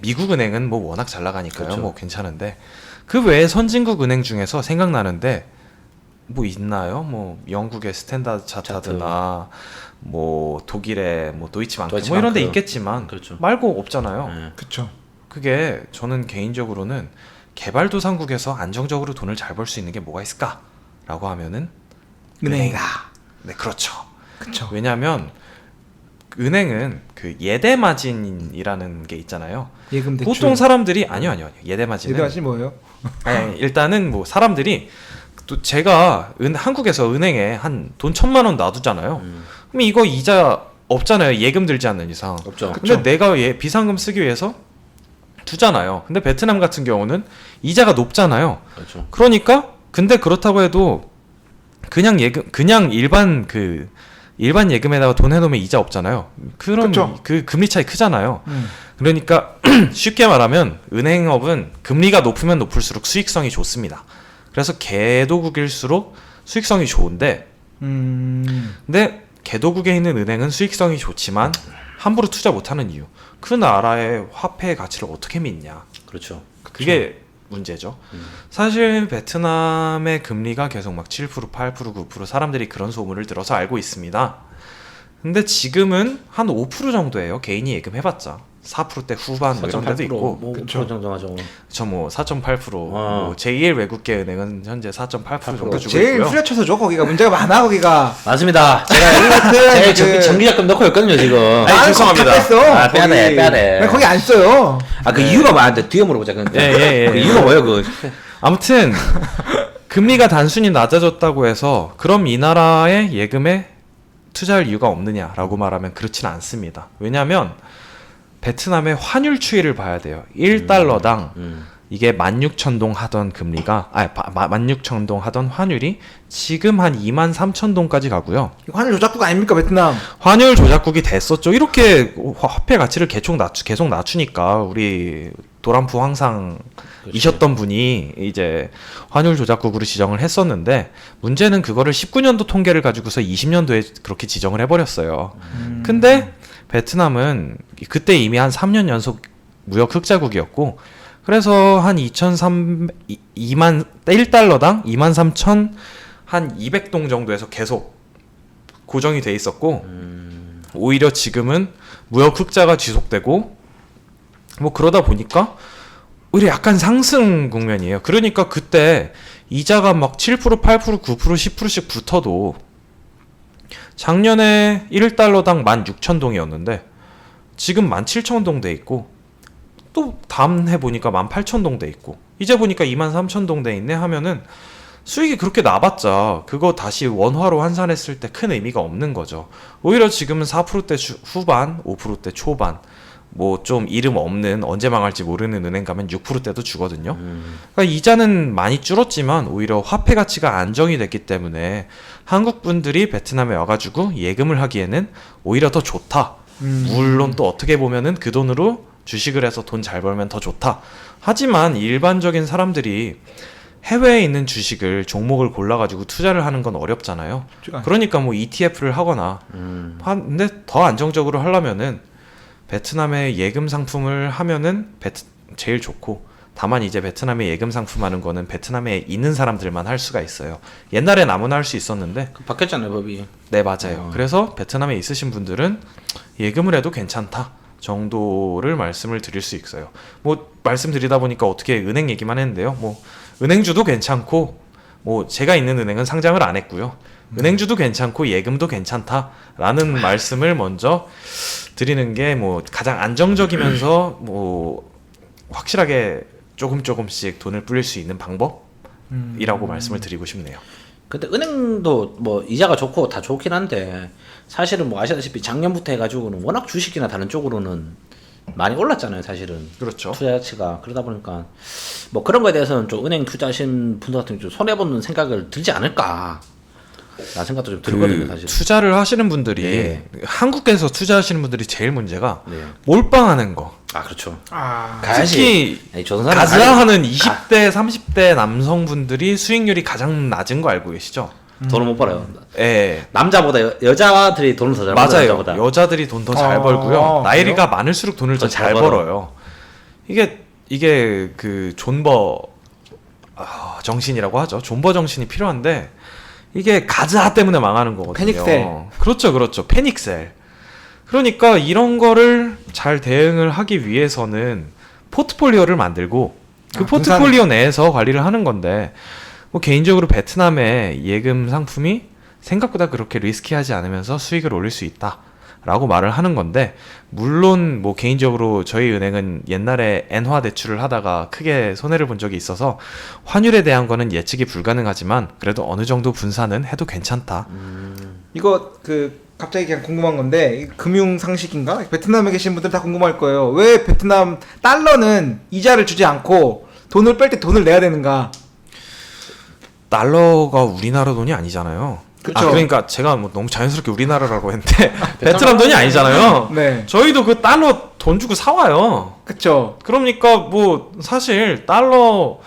미국 은행은 뭐 워낙 잘 나가니까요. 그렇죠. 뭐 괜찮은데 그 외에 선진국 은행 중에서 생각나는데 뭐 있나요? 뭐 영국의 스탠다드 차타드나 뭐 독일의 뭐 도이치만크 뭐 이런 데 있겠지만 그렇죠. 말고 없잖아요. 네. 그쵸. 그게 저는 개인적으로는 개발도상국에서 안정적으로 돈을 잘 벌 수 있는 게 뭐가 있을까라고 하면은 은행이다. 네, 그렇죠. 그쵸. 왜냐하면 은행은 그 예대 마진이라는 게 있잖아요. 예금 대출. 보통 사람들이 아니요. 예대 마진은 예대 마진 뭐예요? 아니, 일단은 뭐 사람들이 또 제가 한국에서 은행에 한 돈 1,000만 원 놔두잖아요. 그럼 이거 이자 없잖아요. 예금 들지 않는 이상. 없죠. 근데 내가 비상금 쓰기 위해서 두잖아요. 근데 베트남 같은 경우는 이자가 높잖아요. 그렇죠. 그러니까 근데 그렇다고 해도 그냥 일반 예금에다가 돈 해놓으면 이자 없잖아요. 그럼 그쵸. 그 금리 차이 크잖아요. 그러니까 쉽게 말하면 은행업은 금리가 높으면 높을수록 수익성이 좋습니다. 그래서 개도국일수록 수익성이 좋은데 근데 개도국에 있는 은행은 수익성이 좋지만 함부로 투자 못하는 이유. 그 나라의 화폐의 가치를 어떻게 믿냐. 그렇죠. 그게 문제죠. 사실 베트남의 금리가 계속 막 7%, 8%, 9% 사람들이 그런 소문을 들어서 알고 있습니다. 근데 지금은 한 5% 정도예요. 개인이 예금해봤자 4%대 후반 뭐 이런 데도 있고. 뭐 5% 정도 하죠. 저 뭐 4.8%, 뭐 제1 외국계 은행은 현재 4.8% 정도 주고 제일 있고요. 후려쳐서 줘. 거기가 문제가 많아 거기가. 맞습니다. 제가 제가 전기자금 넣고 있거든요 지금. 아니, 죄송합니다. 아, 빼야 돼. 거기 안 써요. 그 이유가 뭐한테 뒤에 물어보자. 예. 그 이유가 뭐예요 그? 아무튼 금리가 단순히 낮아졌다고 해서 그럼 이 나라의 예금에 투자할 이유가 없느냐라고 말하면 그렇진 않습니다. 왜냐하면 베트남의 환율 추이를 봐야 돼요. 1달러당 이게 16,000동 하던 금리가 16,000동 하던 환율이 지금 한 23,000동까지 가고요. 이거 환율 조작국 아닙니까 베트남? 환율 조작국이 됐었죠. 이렇게 화폐 가치를 계속 낮추니까 우리 도란프 황상이셨던 분이 이제 환율 조작국으로 지정을 했었는데 문제는 그거를 19년도 통계를 가지고서 20년도에 그렇게 지정을 해버렸어요. 근데 베트남은 그때 이미 한 3년 연속 무역 흑자국이었고 그래서 한 1달러당 23,000 한 200동 정도에서 계속 고정이 돼 있었고 오히려 지금은 무역 흑자가 지속되고 뭐 그러다 보니까 오히려 약간 상승 국면이에요. 그러니까 그때 이자가 막 7%, 8%, 9%, 10%씩 붙어도 작년에 1달러당 16,000동이었는데 지금 17,000동 돼 있고 또 다음 해 보니까 18,000동 돼 있고 이제 보니까 23,000동 돼 있네 하면은 수익이 그렇게 나봤자 그거 다시 원화로 환산했을 때 큰 의미가 없는 거죠. 오히려 지금은 4%대 후반, 5%대 초반 뭐 좀 이름 없는 언제 망할지 모르는 은행 가면 6%대도 주거든요. 그러니까 이자는 많이 줄었지만 오히려 화폐 가치가 안정이 됐기 때문에 한국 분들이 베트남에 와가지고 예금을 하기에는 오히려 더 좋다. 물론 또 어떻게 보면은 그 돈으로 주식을 해서 돈 잘 벌면 더 좋다. 하지만 일반적인 사람들이 해외에 있는 주식을 종목을 골라가지고 투자를 하는 건 어렵잖아요. 그러니까 뭐 ETF를 하거나 근데 더 안정적으로 하려면은 베트남의 예금 상품을 하면은 제일 좋고 다만 이제 베트남의 예금 상품 하는 거는 베트남에 있는 사람들만 할 수가 있어요. 옛날엔 아무나 할 수 있었는데 바뀌었잖아요 법이. 네 맞아요. 그래서 베트남에 있으신 분들은 예금을 해도 괜찮다 정도를 말씀을 드릴 수 있어요. 뭐 말씀드리다 보니까 어떻게 은행 얘기만 했는데요. 뭐 은행주도 괜찮고 뭐 제가 있는 은행은 상장을 안 했고요. 은행주도 괜찮고 예금도 괜찮다라는 말씀을 먼저 드리는 게 뭐 가장 안정적이면서 뭐 확실하게 조금씩 돈을 불릴 수 있는 방법이라고 말씀을 드리고 싶네요. 근데 은행도 뭐 이자가 좋고 다 좋긴 한데 사실은 뭐 아시다시피 작년부터 해가지고는 워낙 주식이나 다른 쪽으로는 많이 올랐잖아요 사실은. 그렇죠. 투자 가치가. 그러다 보니까 뭐 그런 거에 대해서는 좀 은행 투자하신 분들 같은 경우 좀 손해보는 생각을 들지 않을까 라는 생각도 좀 들거든요 사실. 투자를 하시는 분들이 네. 한국에서 투자하시는 분들이 제일 문제가 네. 몰빵하는 거. 아 그렇죠. 아, 가야지. 특히 조선사는 가즈하는 20대, 30대 남성분들이 수익률이 가장 낮은 거 알고 계시죠? 돈을 못 벌어요. 예. 남자보다 여자들이 돈을 더 잘 벌어요. 맞아요. 여자보다. 여자들이 돈 더 잘 벌고요. 나이가 그래요? 많을수록 돈을 더 더 잘 잘 벌어요. 이게 그 존버 정신이라고 하죠. 존버 정신이 필요한데 이게 가즈하 때문에 망하는 거거든요. 패닉셀. 그렇죠. 패닉셀. 그러니까 이런 거를 잘 대응을 하기 위해서는 포트폴리오를 만들고 그 포트폴리오 내에서 관리를 하는 건데 뭐 개인적으로 베트남의 예금 상품이 생각보다 그렇게 리스키하지 않으면서 수익을 올릴 수 있다라고 말을 하는 건데 물론 뭐 개인적으로 저희 은행은 옛날에 엔화 대출을 하다가 크게 손해를 본 적이 있어서 환율에 대한 거는 예측이 불가능하지만 그래도 어느 정도 분산은 해도 괜찮다. 이거 갑자기 그냥 궁금한 건데 이 금융 상식인가? 베트남에 계신 분들 다 궁금할 거예요. 왜 베트남 달러는 이자를 주지 않고 돈을 뺄 때 돈을 내야 되는가? 달러가 우리나라 돈이 아니잖아요. 그쵸. 그러니까 제가 뭐 너무 자연스럽게 우리나라라고 했는데 베트남 돈이 아니잖아요. 네. 저희도 그 달러 돈 주고 사와요. 그쵸. 그러니까 뭐 사실 달러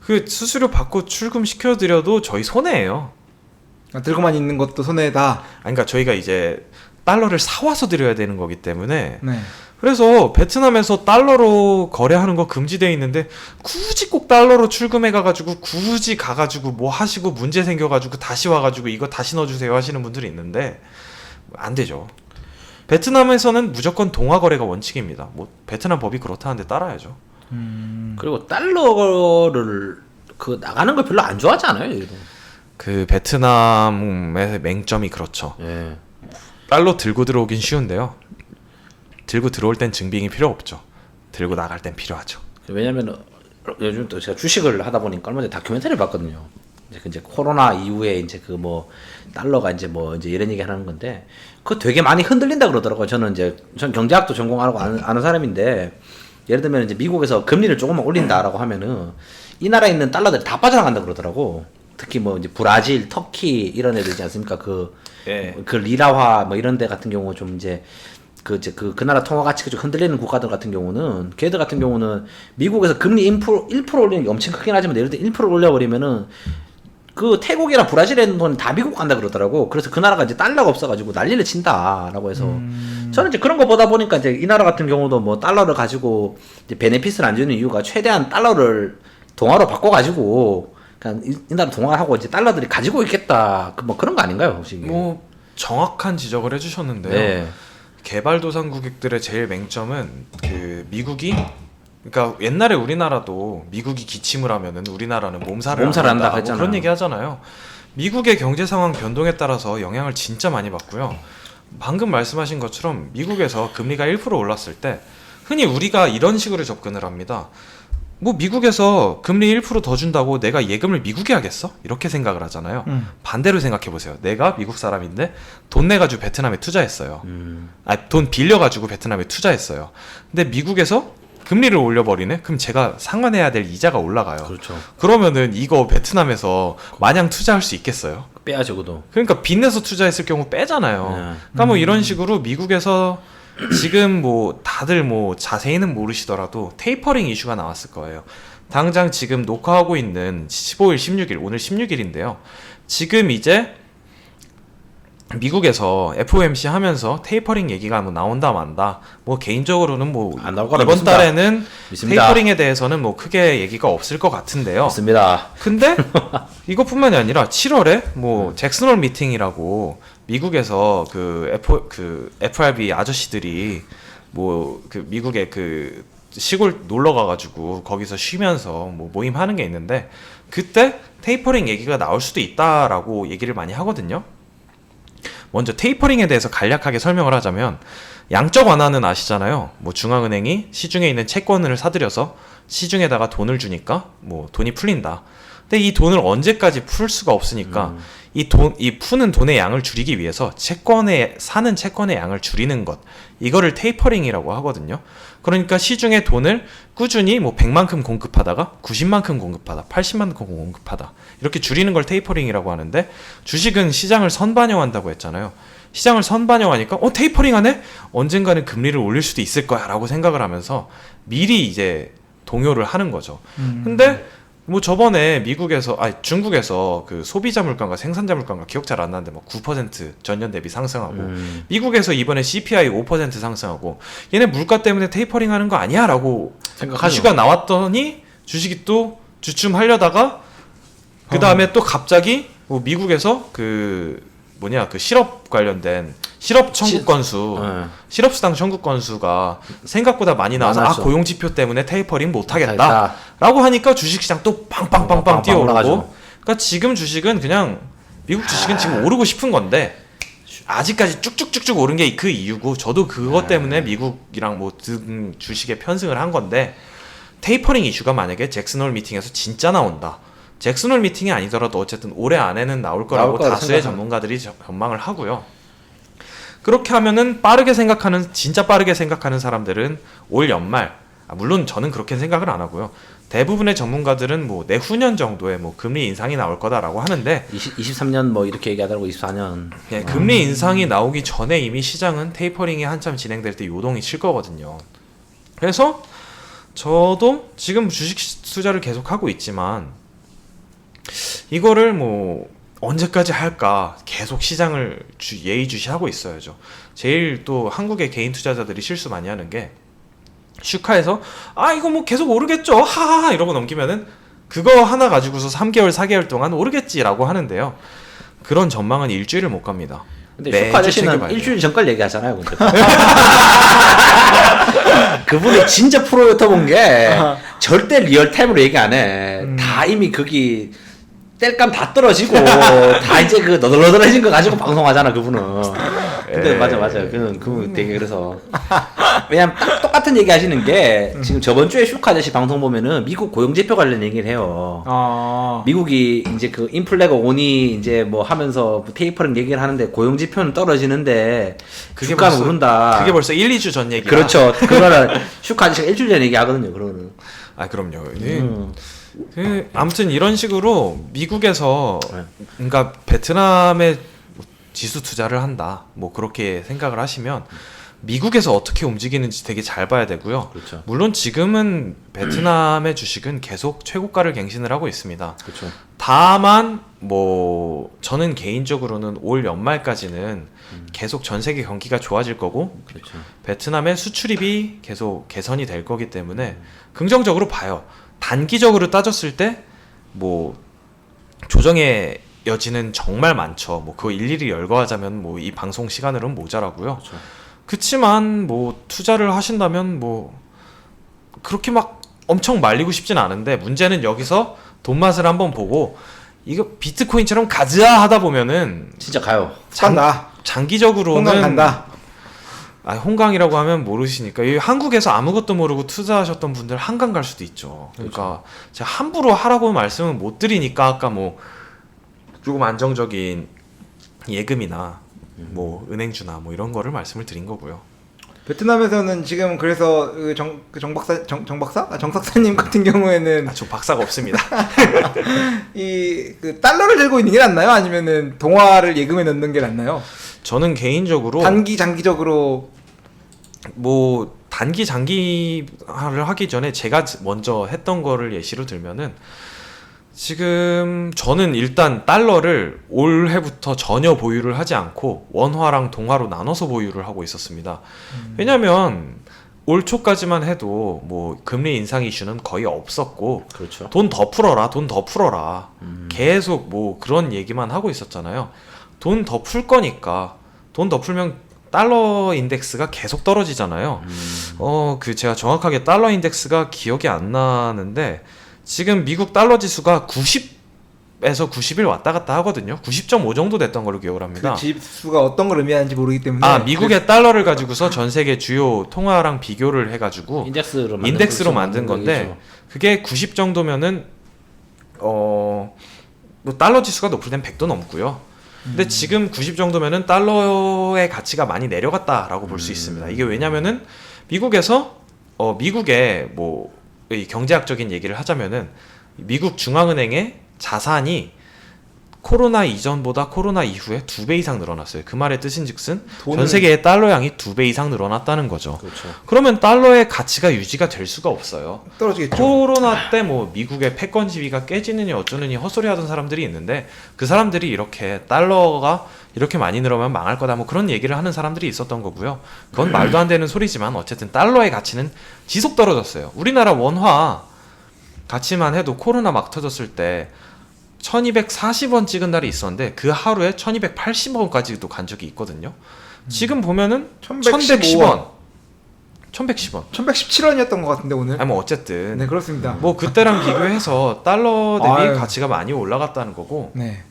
그 수수료 받고 출금 시켜드려도 저희 손해예요. 들고만 있는 것도 손해다. 그러니까 저희가 이제 달러를 사와서 드려야 되는 거기 때문에 네. 그래서 베트남에서 달러로 거래하는 거 금지되어 있는데 굳이 꼭 달러로 출금해 가가지고 굳이 가가지고 뭐 하시고 문제 생겨가지고 다시 와가지고 이거 다시 넣어주세요 하시는 분들이 있는데 안 되죠. 베트남에서는 무조건 동화 거래가 원칙입니다. 뭐 베트남 법이 그렇다는데 따라야죠. 그리고 달러를 나가는 걸 별로 안 좋아하지 않아요 여기도. 그 베트남의 맹점이 그렇죠. 예. 달러 들고 들어오긴 쉬운데요. 들고 들어올 땐 증빙이 필요 없죠. 들고 나갈 땐 필요하죠. 왜냐면 요즘 또 제가 주식을 하다 보니까 얼마 전에 다큐멘터리를 봤거든요. 이제 코로나 이후에 이제 그 뭐 달러가 이제 뭐 이제 이런 얘기 하는 건데 그거 되게 많이 흔들린다 그러더라고요. 전 경제학도 전공하고 아는 사람인데 예를 들면 이제 미국에서 금리를 조금만 올린다라고 하면은 이 나라에 있는 달러들이 다 빠져나간다 그러더라고. 특히 뭐 이제 브라질, 터키 이런 애들 있지 않습니까? 그 리라화 뭐 이런 데 같은 경우 좀 이제 그 나라 통화 가치가 좀 흔들리는 국가들 같은 경우는 걔들 같은 경우는 미국에서 금리 1% 올리는 게 엄청 크긴 하지만 예를 들어 1% 올려버리면은 그 태국이나 브라질에 있는 돈이 다 미국 간다 그러더라고. 그래서 그 나라가 이제 달러가 없어가지고 난리를 친다라고 해서 저는 이제 그런 거 보다 보니까 이제 이 나라 같은 경우도 뭐 달러를 가지고 이제 베네핏을 안 주는 이유가 최대한 달러를 동화로 바꿔가지고 그냥 이 나라 동화하고 이제 달러들이 가지고 있겠다. 뭐 그런 거 아닌가요, 혹시? 뭐 정확한 지적을 해주셨는데요. 네. 개발도상국들의 제일 맹점은 그 미국이 그러니까 옛날에 우리나라도 미국이 기침을 하면은 우리나라는 몸살을 한다 뭐 했잖아요. 그런 얘기 하잖아요. 미국의 경제 상황 변동에 따라서 영향을 진짜 많이 받고요. 방금 말씀하신 것처럼 미국에서 금리가 1% 올랐을 때 흔히 우리가 이런 식으로 접근을 합니다. 뭐 미국에서 금리 1%더 준다고 내가 예금을 미국에 하겠어? 이렇게 생각을 하잖아요. 반대로 생각해 보세요. 내가 미국 사람인데 돈 내가지고 베트남에 투자했어요. 돈 빌려가지고 베트남에 투자했어요. 근데 미국에서 금리를 올려버리네? 그럼 제가 상환해야 될 이자가 올라가요. 그렇죠. 그러면은 이거 베트남에서 마냥 투자할 수 있겠어요? 빼야죠, 그도. 그러니까 빚내서 투자했을 경우 빼잖아요. 네. 그러니까 뭐 이런 식으로 미국에서 지금 뭐 다들 뭐 자세히는 모르시더라도 테이퍼링 이슈가 나왔을 거예요. 당장 지금 녹화하고 있는 15일, 16일, 오늘 16일인데요. 지금 이제 미국에서 FOMC 하면서 테이퍼링 얘기가 뭐 나온다 만다. 뭐 개인적으로는 뭐 안 나올 거라 이번 믿습니다. 달에는 믿습니다. 테이퍼링에 대해서는 뭐 크게 얘기가 없을 것 같은데요. 맞습니다. 근데 이것뿐만이 아니라 7월에 뭐 잭슨홀 미팅이라고 미국에서 그 FRB 아저씨들이 뭐 그 미국의 그 시골 놀러 가가지고 거기서 쉬면서 뭐 모임하는 게 있는데 그때 테이퍼링 얘기가 나올 수도 있다라고 얘기를 많이 하거든요. 먼저 테이퍼링에 대해서 간략하게 설명을 하자면 양적 완화는 아시잖아요. 뭐 중앙은행이 시중에 있는 채권을 사들여서 시중에다가 돈을 주니까 뭐 돈이 풀린다. 근데 이 돈을 언제까지 풀 수가 없으니까 이 푸는 돈의 양을 줄이기 위해서 사는 채권의 양을 줄이는 것. 이거를 테이퍼링이라고 하거든요. 그러니까 시중에 돈을 꾸준히 뭐 100만큼 공급하다가 90만큼 공급하다, 80만큼 공급하다. 이렇게 줄이는 걸 테이퍼링이라고 하는데 주식은 시장을 선반영한다고 했잖아요. 시장을 선반영하니까 테이퍼링 하네? 언젠가는 금리를 올릴 수도 있을 거야 라고 생각을 하면서 미리 이제 동요를 하는 거죠. 근데 뭐 저번에 중국에서 그 소비자 물가가 생산자 물가가 기억 잘 안 나는데 뭐 9% 전년 대비 상승하고 미국에서 이번에 CPI 5% 상승하고 얘네 물가 때문에 테이퍼링 하는 거 아니야? 라고 가슈가 나왔더니 주식이 또 주춤하려다가 그 다음에 또 갑자기 뭐 미국에서 그 실업 관련된 실업 청구 건수, 실업 수당 청구 건수가 생각보다 많이 나와서 고용 지표 때문에 테이퍼링 못 하겠다라고 하니까 주식 시장 또 빵빵빵빵 뛰어오르고. 그러니까 지금 주식은 그냥 미국 주식은 지금 오르고 싶은 건데 아직까지 쭉쭉쭉쭉 오른 게 그 이유고 저도 그것 때문에 미국이랑 뭐 주식에 편승을 한 건데 테이퍼링 이슈가 만약에 잭슨홀 미팅에서 진짜 나온다. 잭슨홀 미팅이 아니더라도 어쨌든 올해 안에는 나올 거라고 다수의 전문가들이 전망을 하고요. 그렇게 하면은 진짜 빠르게 생각하는 사람들은 올 연말, 물론 저는 그렇게 생각을 안 하고요. 대부분의 전문가들은 뭐 내후년 정도에 뭐 금리 인상이 나올 거다라고 하는데 23년 뭐 이렇게 얘기하더라고 24년. 예, 금리 인상이 나오기 전에 이미 시장은 테이퍼링이 한참 진행될 때 요동이 칠 거거든요. 그래서 저도 지금 주식 투자를 계속 하고 있지만 이거를 뭐 언제까지 할까 계속 시장을 예의주시하고 있어야죠. 제일 또 한국의 개인 투자자들이 실수 많이 하는 게 슈카에서 이거 뭐 계속 오르겠죠 하하하 이러고 넘기면은 그거 하나 가지고서 3개월 4개월 동안 오르겠지라고 하는데요. 그런 전망은 일주일을 못 갑니다. 근데 슈카 아저씨는 일주일 전걸 얘기하잖아요. 근데. 그분이 진짜 프로 유튜버인 게 절대 리얼타임으로 얘기 안 해. 다 이미 거기 뗄감 다 떨어지고 다 이제 그 너덜너덜해진 거 가지고 방송하잖아 그분은. 근데 맞아 그분 되게 그래서 왜냐면 딱 똑같은 얘기 하시는 게 지금 저번 주에 슈카 아저씨 방송 보면은 미국 고용지표 관련 얘기를 해요. 미국이 이제 그 인플레가 오니 이제 뭐 하면서 테이퍼링 얘기를 하는데 고용지표는 떨어지는데 주가는 오른다. 그게 벌써 1, 2주 전 얘기라. 그렇죠. 그거는 슈카 아저씨가 일주일 전에 얘기하거든요. 그거는. 아 그럼요. 아무튼 이런 식으로 미국에서 그러니까 베트남에 지수 투자를 한다. 뭐 그렇게 생각을 하시면 미국에서 어떻게 움직이는지 되게 잘 봐야 되고요. 그렇죠. 물론 지금은 베트남의 주식은 계속 최고가를 갱신을 하고 있습니다. 그렇죠. 다만 뭐 저는 개인적으로는 올 연말까지는 계속 전 세계 경기가 좋아질 거고 그렇죠. 베트남의 수출입이 계속 개선이 될 거기 때문에 긍정적으로 봐요. 단기적으로 따졌을 때 뭐 조정의 여지는 정말 많죠. 뭐 그거 일일이 열거하자면 뭐 이 방송 시간으로는 모자라고요. 그렇죠. 그치만 뭐 투자를 하신다면 뭐 그렇게 막 엄청 말리고 싶진 않은데 문제는 여기서 돈 맛을 한번 보고 이거 비트코인처럼 가즈아 하다 보면은 진짜 가요. 간다. 장기적으로는 홍강 간다. 홍강이라고 하면 모르시니까 이 한국에서 아무것도 모르고 투자하셨던 분들 한강 갈 수도 있죠. 그러니까 제가 함부로 하라고 말씀을 못 드리니까 아까 뭐 조금 안정적인 예금이나 뭐 은행주나 뭐 이런 거를 말씀을 드린 거고요. 베트남에서는 지금 그래서 정 박사님 같은 경우에는 저 박사가 없습니다. 이 그 달러를 들고 있는 게 낫나요? 아니면은 동화를 예금에 넣는 게 낫나요? 저는 개인적으로 장기적으로 뭐 단기 장기화를 하기 전에 제가 먼저 했던 거를 예시로 들면은 지금 저는 일단 달러를 올해부터 전혀 보유를 하지 않고 원화랑 동화로 나눠서 보유를 하고 있었습니다. 왜냐면 올 초까지만 해도 뭐 금리 인상 이슈는 거의 없었고 그렇죠. 돈 더 풀어라 계속 뭐 그런 얘기만 하고 있었잖아요. 돈 더 풀 거니까 돈 더 풀면 달러 인덱스가 계속 떨어지잖아요. 그 제가 정확하게 달러 인덱스가 기억이 안 나는데 지금 미국 달러 지수가 90에서 90일 왔다 갔다 하거든요. 90.5 정도 됐던 걸로 기억을 합니다. 그 지수가 어떤 걸 의미하는지 모르기 때문에 미국의 달러를 가지고서 전 세계 주요 통화랑 비교를 해가지고 인덱스로 만든 건데 그게 90 정도면은 뭐 달러 지수가 높을 땐 100도 넘고요. 근데 지금 90 정도면은 달러의 가치가 많이 내려갔다라고 볼 수 있습니다. 이게 왜냐면은 미국에서 미국의 뭐 이 경제학적인 얘기를 하자면은 미국 중앙은행의 자산이 코로나 이전보다 코로나 이후에 2배 이상 늘어났어요. 그 말의 뜻인즉슨 전 세계의 달러 양이 2배 이상 늘어났다는 거죠. 그렇죠. 그러면 달러의 가치가 유지가 될 수가 없어요. 떨어지겠죠. 코로나 때 뭐 미국의 패권 지위가 깨지느니 어쩌느니 헛소리 하던 사람들이 있는데 그 사람들이 이렇게 달러가 이렇게 많이 늘어나면 망할 거다 뭐 그런 얘기를 하는 사람들이 있었던 거고요. 그건 말도 안 되는 소리지만 어쨌든 달러의 가치는 지속 떨어졌어요. 우리나라 원화 가치만 해도 코로나 막 터졌을 때 1240원 찍은 날이 있었는데 그 하루에 1280원까지도 간 적이 있거든요. 지금 보면은 1110원 1117원이었던 것 같은데 오늘. 뭐 어쨌든 네, 그렇습니다. 뭐 그때랑 비교해서 달러 대비 가치가 많이 올라갔다는 거고. 네.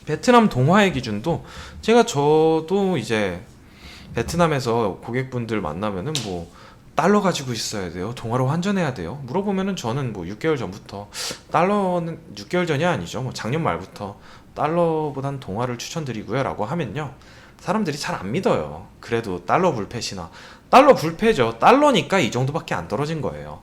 베트남 동화의 기준도 저도 이제 베트남에서 고객분들 만나면은 뭐 달러 가지고 있어야 돼요? 동화로 환전해야 돼요? 물어보면은 저는 뭐 6개월 전부터 달러는 6개월 전이 아니죠. 뭐 작년 말부터 달러보단 동화를 추천드리고요 라고 하면요. 사람들이 잘 안 믿어요. 그래도 달러 불패시나. 달러 불패죠. 달러니까 이 정도밖에 안 떨어진 거예요.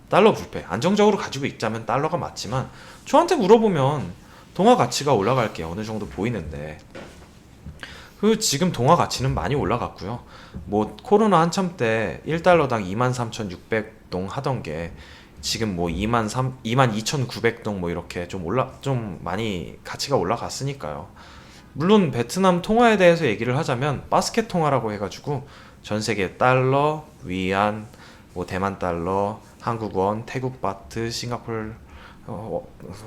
달러 불패. 안정적으로 가지고 있자면 달러가 맞지만 저한테 물어보면 동화 가치가 올라갈 게 어느 정도 보이는데 지금 동화 가치는 많이 올라갔고요. 뭐 코로나 한참 때 1달러당 23,600동 하던 게 지금 뭐 22,900동 뭐 이렇게 좀 많이 가치가 올라갔으니까요. 물론 베트남 통화에 대해서 얘기를 하자면 바스켓 통화라고 해가지고 전 세계 달러, 위안, 뭐 대만 달러, 한국 원, 태국 바트, 싱가포르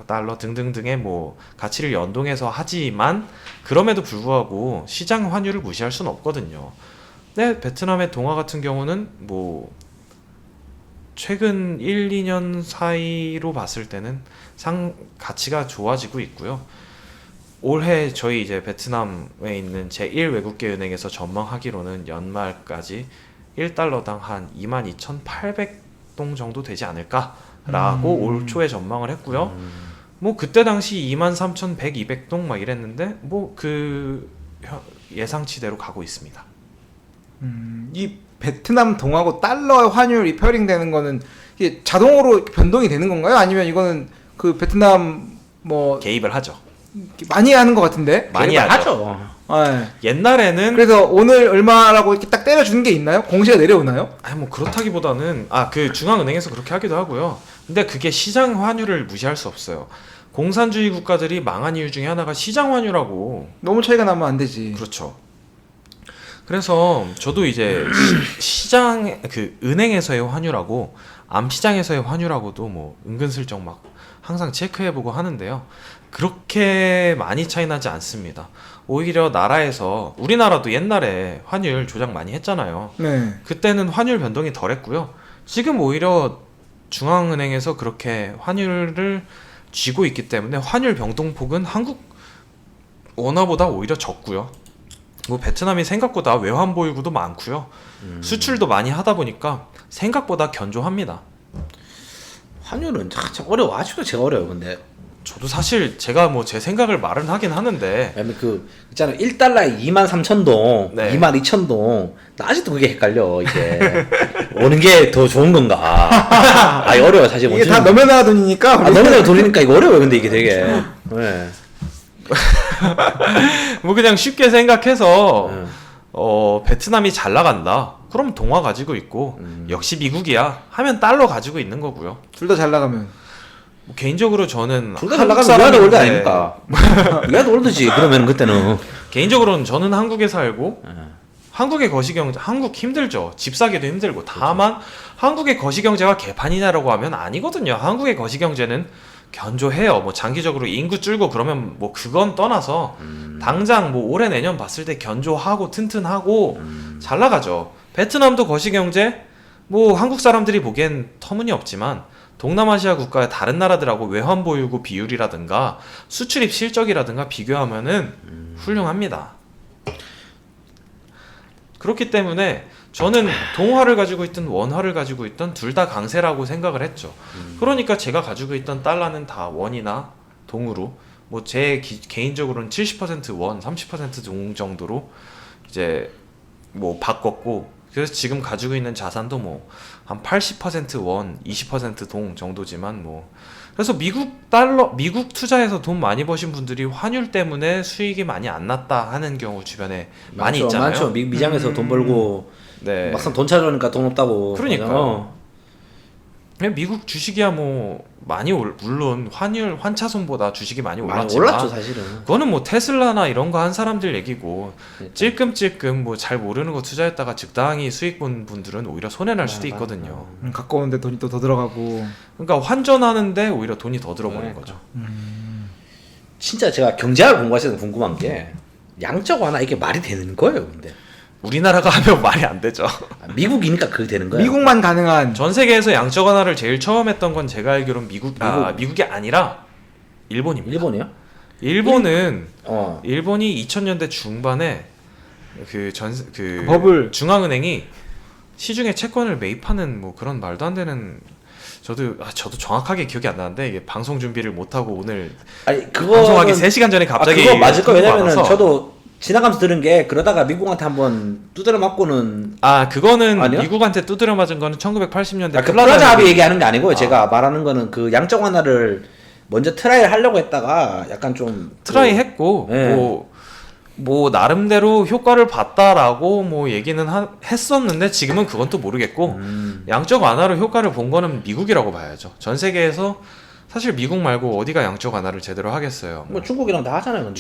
달러 등등등의 뭐 가치를 연동해서 하지만 그럼에도 불구하고 시장 환율을 무시할 수는 없거든요. 근데 베트남의 동화 같은 경우는 뭐 최근 1, 2년 사이로 봤을 때는 가치가 좋아지고 있고요. 올해 저희 이제 베트남에 있는 제1 외국계 은행에서 전망하기로는 연말까지 1달러당 한 22,800동 정도 되지 않을까라고 올 초에 전망을 했고요. 뭐 그때 당시 23,100, 200동 막 이랬는데 뭐 그 예상치대로 가고 있습니다. 이 베트남 동하고 달러 환율이 페어링되는 거는 이게 자동으로 변동이 되는 건가요? 아니면 이거는 그 베트남 뭐 개입을 하죠. 많이 하는 것 같은데? 많이 하죠. 네. 옛날에는 그래서 오늘 얼마라고 이렇게 딱 때려주는 게 있나요? 공시가 내려오나요? 아니 뭐 그렇다기보다는 그 중앙은행에서 그렇게 하기도 하고요. 근데 그게 시장 환율을 무시할 수 없어요. 공산주의 국가들이 망한 이유 중에 하나가 시장 환율하고. 너무 차이가 나면 안 되지. 그렇죠. 그래서 저도 이제 시장 그 은행에서의 환율하고 암시장에서의 환율하고도 뭐 은근슬쩍 막 항상 체크해보고 하는데요. 그렇게 많이 차이 나지 않습니다. 오히려 나라에서 우리나라도 옛날에 환율 조작 많이 했잖아요. 네. 그때는 환율 변동이 덜했고요. 지금 오히려 중앙은행에서 그렇게 환율을 쥐고 있기 때문에 환율 변동폭은 한국 원화보다 오히려 적고요. 뭐 베트남이 생각보다 외환 보유고도 많고요. 수출도 많이 하다 보니까 생각보다 견조합니다. 환율은 참 어려워. 아직도 제가 어려워요. 근데 저도 사실 제가 뭐 제 생각을 말은 하긴 하는데 왜냐면 그 있잖아 1달러에 23,000동, 네. 22,000동. 나 아직도 그게 헷갈려. 이게 오는 게 더 좋은 건가? 어려워 사실. 이게 다 너면 나라 돈이니까. 너무나 돌리니까 이거 어려워요. 근데 이게 되게. 네. 뭐 그냥 쉽게 생각해서 네. 베트남이 잘 나간다. 그럼 동화 가지고 있고 역시 미국이야 하면 달러 가지고 있는 거고요. 둘 다 잘 나가면. 뭐 개인적으로 저는 둘 다 잘 나가면 위아더 월드 아닙니까? 위아더 월드지. 그러면 그때는. 개인적으로는 저는 한국에 살고 한국의 거시경제 한국 힘들죠. 집 사기도 힘들고 다만 한국의 거시경제가 개판이냐라고 하면 아니거든요. 한국의 거시경제는 견조해요. 뭐 장기적으로 인구 줄고 그러면 뭐 그건 떠나서 당장 뭐 올해 내년 봤을 때 견조하고 튼튼하고 잘 나가죠. 베트남도 거시경제 뭐 한국 사람들이 보기엔 터무니없지만 동남아시아 국가의 다른 나라들하고 외환 보유고 비율이라든가 수출입 실적이라든가 비교하면은 훌륭합니다. 그렇기 때문에 저는 동화를 가지고 있든 원화를 가지고 있든 둘 다 강세라고 생각을 했죠. 그러니까 제가 가지고 있던 달러는 다 원이나 동으로 뭐 제 개인적으로는 70% 원, 30% 동 정도로 이제 뭐 바꿨고 그래서 지금 가지고 있는 자산도 뭐 한 80% 원, 20% 동 정도지만 뭐 그래서 미국 투자해서 돈 많이 버신 분들이 환율 때문에 수익이 많이 안 났다 하는 경우 주변에 많이 있잖아요. 많죠. 미장에서 돈 벌고 네. 막상 돈 찾아오니까 돈 없다고. 그러니까요. 미국 주식이야 뭐 많이 물론 환차손보다 주식이 많이 올랐지만 올랐죠 사실은. 그거는 뭐 테슬라나 이런 거 한 사람들 얘기고 찔끔찔끔 뭐 잘 모르는 거 투자했다가 적당히 수익 본 분들은 오히려 손해 날 수도 있거든요. 가까운데 돈이 또 더 들어가고. 그러니까 환전하는데 오히려 돈이 더 들어버린 그러니까. 거죠. 진짜 제가 경제학을 공부하셔서 궁금한 게 양적 완화 이게 말이 되는 거예요, 근데. 우리나라가 하면 말이 안 되죠. 미국이니까 그게 되는 거예요. 미국만 가능한. 전 세계에서 양적 완화를 제일 처음 했던 건 제가 알기로는 미국이 아니라 일본입니다. 일본이요? 일본은 어. 일본이 2000년대 중반에 버블. 중앙은행이 시중에 채권을 매입하는 뭐 그런 말도 안 되는 저도 정확하게 기억이 안 나는데 이게 방송 준비를 못 하고 오늘 방송하기 3시간 전에 갑자기 그거 맞을 거예요. 왜냐면은 많아서. 저도 지나가면서 들은 게 그러다가 미국한테 한번 두드려 맞고는 그거는 아니요? 미국한테 두드려 맞은 거는 1980년대 그 플라자 합의 얘기하는 게 아니고 제가 말하는 거는 그 양적 완화를 먼저 트라이를 하려고 했다가 약간 좀 트라이 했고 네. 뭐 나름대로 효과를 봤다라고 뭐 얘기는 했었는데 지금은 그건 또 모르겠고 양적 완화로 효과를 본 거는 미국이라고 봐야죠. 전 세계에서 사실 미국 말고 어디가 양적 완화를 제대로 하겠어요. 뭐 중국이랑 다 하잖아요. 근데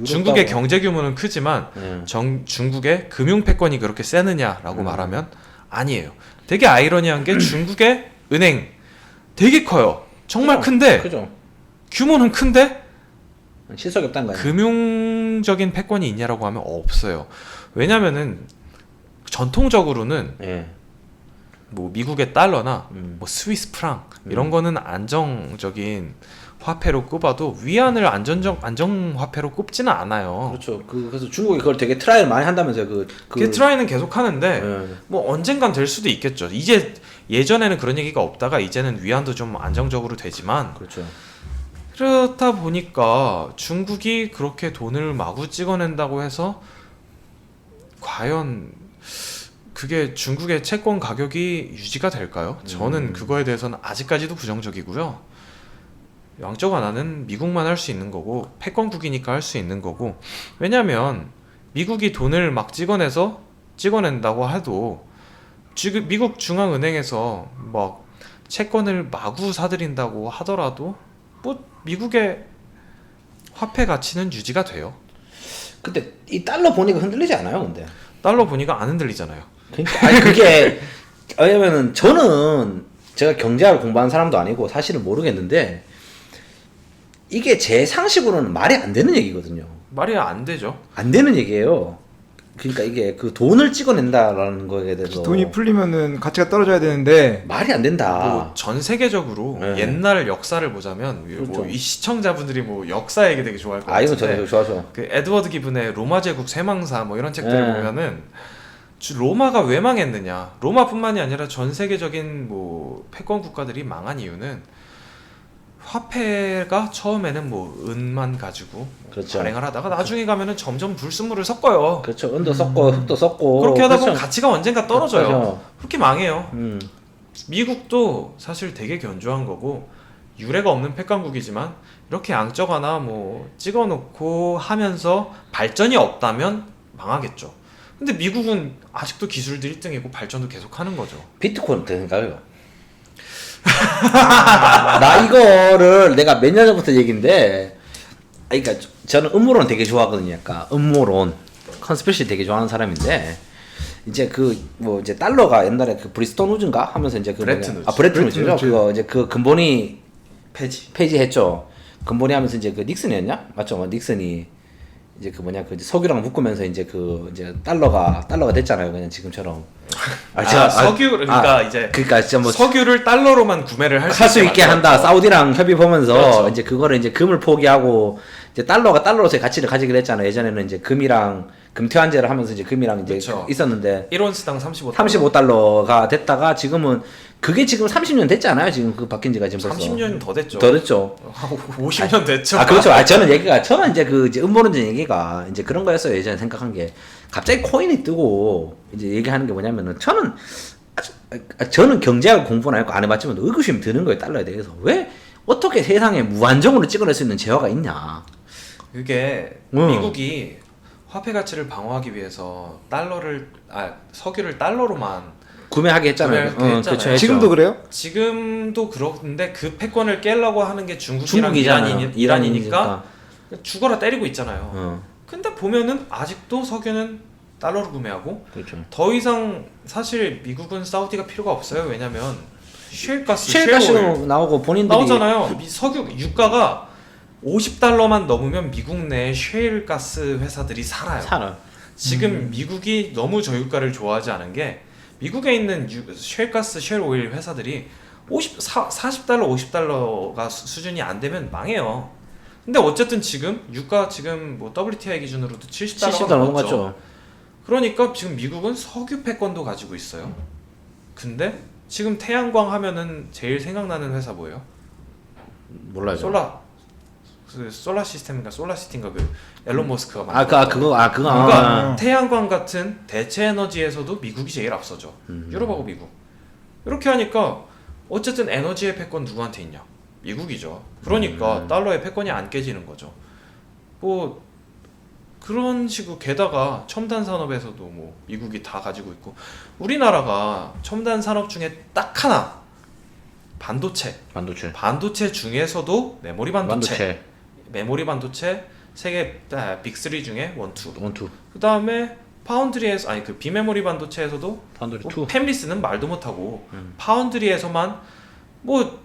중국의 경제 규모는 크지만 네. 중국의 금융 패권이 그렇게 세느냐라고 말하면 아니에요. 되게 아이러니한 게 중국의 은행 되게 커요. 정말 큰데 그죠. 규모는 큰데 실속이 없다는 거예요. 금융적인 패권이 있냐라고 하면 없어요. 왜냐면은 전통적으로는 예. 뭐 미국의 달러나 뭐 스위스 프랑 이런 거는 안정적인 화폐로 꼽아도 위안을 안정 화폐로 꼽지는 않아요. 그렇죠. 그래서 중국이 그걸 되게 트라이를 많이 한다면서요. 그 트라이는 계속 하는데 네. 뭐 언젠간 될 수도 있겠죠. 이제 예전에는 그런 얘기가 없다가 이제는 위안도 좀 안정적으로 되지만 그렇죠. 그렇다 보니까 중국이 그렇게 돈을 마구 찍어낸다고 해서 과연 그게 중국의 채권 가격이 유지가 될까요? 저는 그거에 대해서는 아직까지도 부정적이고요. 양적 완화는 미국만 할 수 있는 거고 패권국이니까 할 수 있는 거고, 왜냐면 미국이 돈을 막 찍어낸다고 해도 지금 미국 중앙은행에서 막 채권을 마구 사들인다고 하더라도 뭐 미국의 화폐 가치는 유지가 돼요. 근데 이 달러 보니까 흔들리지 않아요, 근데? 달러 보니까 안 흔들리잖아요. 그러니까 아니 그게 왜냐면은 저는 제가 경제학을 공부한 사람도 아니고 사실은 모르겠는데 이게 제 상식으로는 말이 안 되는 얘기거든요. 말이 안 되죠. 안 되는 얘기예요. 그러니까 이게 그 돈을 찍어낸다라는 거에 대해서 돈이 풀리면은 가치가 떨어져야 되는데 말이 안 된다. 뭐 전 세계적으로 네. 옛날 역사를 보자면 그렇죠. 뭐 이 시청자분들이 뭐 역사 얘기 되게 좋아할 것 아 이건 같은데 저도 좋아서. 그 에드워드 기븐의 로마 제국 쇠망사 뭐 이런 책들을 네. 보면은 로마가 왜 망했느냐, 로마뿐만이 아니라 전 세계적인 뭐 패권 국가들이 망한 이유는 화폐가 처음에는 뭐 은만 가지고 그렇죠. 발행을 하다가 나중에 가면은 점점 불순물을 섞어요. 그렇죠. 은도 섞고 흙도 섞고 그렇게 하다 보면 그렇죠. 가치가 언젠가 떨어져요. 그렇죠. 그렇게 망해요. 음. 미국도 사실 되게 견조한 거고 유례가 없는 패권국이지만 이렇게 양적 완화 뭐 찍어놓고 하면서 발전이 없다면 망하겠죠. 근데 미국은 아직도 기술도 1등이고 발전도 계속 하는 거죠. 비트코인 어떻게 생각해요? 나 이거를 내가 몇 년 전부터 얘기인데, 그러니까 저는 음모론 되게 좋아하거든요. 약간 음모론, 컨스피러시 되게 좋아하는 사람인데, 이제 그 뭐 이제 달러가 옛날에 그 브리스톤 우즈인가 하면서 이제 그 브레튼 우즈. 브레튼 우즈죠. 브레튼 우즈. 그거 이제 그 근본이 폐지. 폐지했죠. 근본이 하면서 이제 그 닉슨이었냐? 맞죠? 뭐 닉슨이 이제 그 뭐냐 그 이제 석유랑 묶으면서 이제 그 이제 달러가 됐잖아요. 그냥 지금처럼. 석유 그러니까 이제 그러니까 진짜 뭐 석유를 달러로만 구매를 할 수 있게 한다. 사우디랑 협의 보면서 그렇죠. 이제 그거를 이제 금을 포기하고 이제 달러가 달러로서의 가치를 가지기로 했잖아요. 예전에는 이제 금이랑 금태환제를 하면서 이제 금이랑 이제 그렇죠. 있었는데 1온스당 35달러. 35달러가 됐다가 지금은 그게 지금 30년 됐잖아요. 지금 그 바뀐 지가 지금 벌써 30년 더 됐죠. 더 됐죠. 50년 됐죠. 아 그렇죠. 저는 이제 그 이제 음모론적 얘기가 이제 그런 거였어요. 예전에 생각한 게 갑자기 코인이 뜨고 이제 얘기하는 게 뭐냐면은 저는 경제학을 공부는 안 했고 안 해봤지만 의구심이 드는 거예요. 달러에 대해서 왜 어떻게 세상에 무한정으로 찍어낼 수 있는 재화가 있냐. 그게 미국이 화폐 가치를 방어하기 위해서 석유를 달러로만 구매하게 했잖아요. 구매하게 했잖아요. 그렇죠. 했죠. 지금도 그래요? 지금도 그런데 그 패권을 깨려고 하는 게 중국이랑 중국이잖아요. 이란이니까 죽어라 때리고 있잖아요. 어, 근데 보면은 아직도 석유는 달러로 구매하고 그렇죠. 더 이상 사실 미국은 사우디가 필요가 없어요. 왜냐면 셰일가스, 셰일가스도 나오고 본인들이 나오잖아요. 석유 유가가 50달러만 넘으면 미국 내 셰일가스 회사들이 살아요. 살아. 지금 미국이 너무 저유가를 좋아하지 않은 게 미국에 있는 셰일가스, 셰일오일 회사들이 40달러, 50달러가 수준이 안 되면 망해요. 근데 어쨌든 지금 유가 지금 뭐 WTI 기준으로도 70달러가 70달러 넘었죠. 넘어갔죠. 그러니까 지금 미국은 석유 패권도 가지고 있어요. 근데 지금 태양광 하면은 제일 생각나는 회사 뭐예요? 몰라요. 솔라 시스템인가 솔라시티인가 그 앨런 머스크가 그거 그러니까 태양광 같은 대체 에너지에서도 미국이 제일 앞서죠. 유럽하고 미국. 이렇게 하니까 어쨌든 에너지의 패권 누구한테 있냐? 미국이죠. 그러니까 달러의 패권이 안 깨지는 거죠. 뭐 그런 식으로 게다가 첨단 산업에서도 뭐 미국이 다 가지고 있고 우리나라가 첨단 산업 중에 딱 하나 반도체 중에서도 메모리 반도체 세계 빅3 중에 원투. 그다음에 파운드리에서 그 비메모리 반도체에서도 파운드리 뭐 팹리스는 말도 못 하고 파운드리에서만 뭐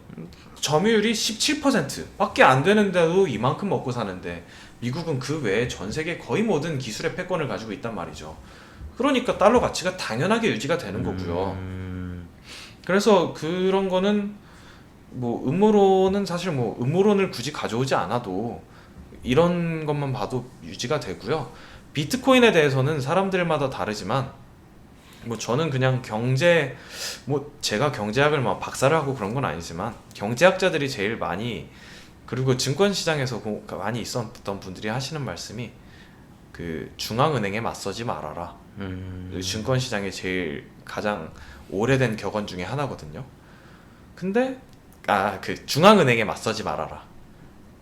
점유율이 17%밖에 안 되는데도 이만큼 먹고 사는데 미국은 그 외에 전 세계 거의 모든 기술의 패권을 가지고 있단 말이죠. 그러니까 달러 가치가 당연하게 유지가 되는 거고요. 그래서 그런 거는 뭐 음모론은 사실 뭐 음모론을 굳이 가져오지 않아도 이런 것만 봐도 유지가 되고요. 비트코인에 대해서는 사람들마다 다르지만 뭐 저는 그냥 경제, 뭐 제가 경제학을 막 박사를 하고 그런 건 아니지만 경제학자들이 제일 많이, 그리고 증권시장에서 많이 있었던 분들이 하시는 말씀이 그 중앙은행에 맞서지 말아라. 증권시장의 제일 가장 오래된 격언 중에 하나거든요. 근데 그 중앙은행에 맞서지 말아라.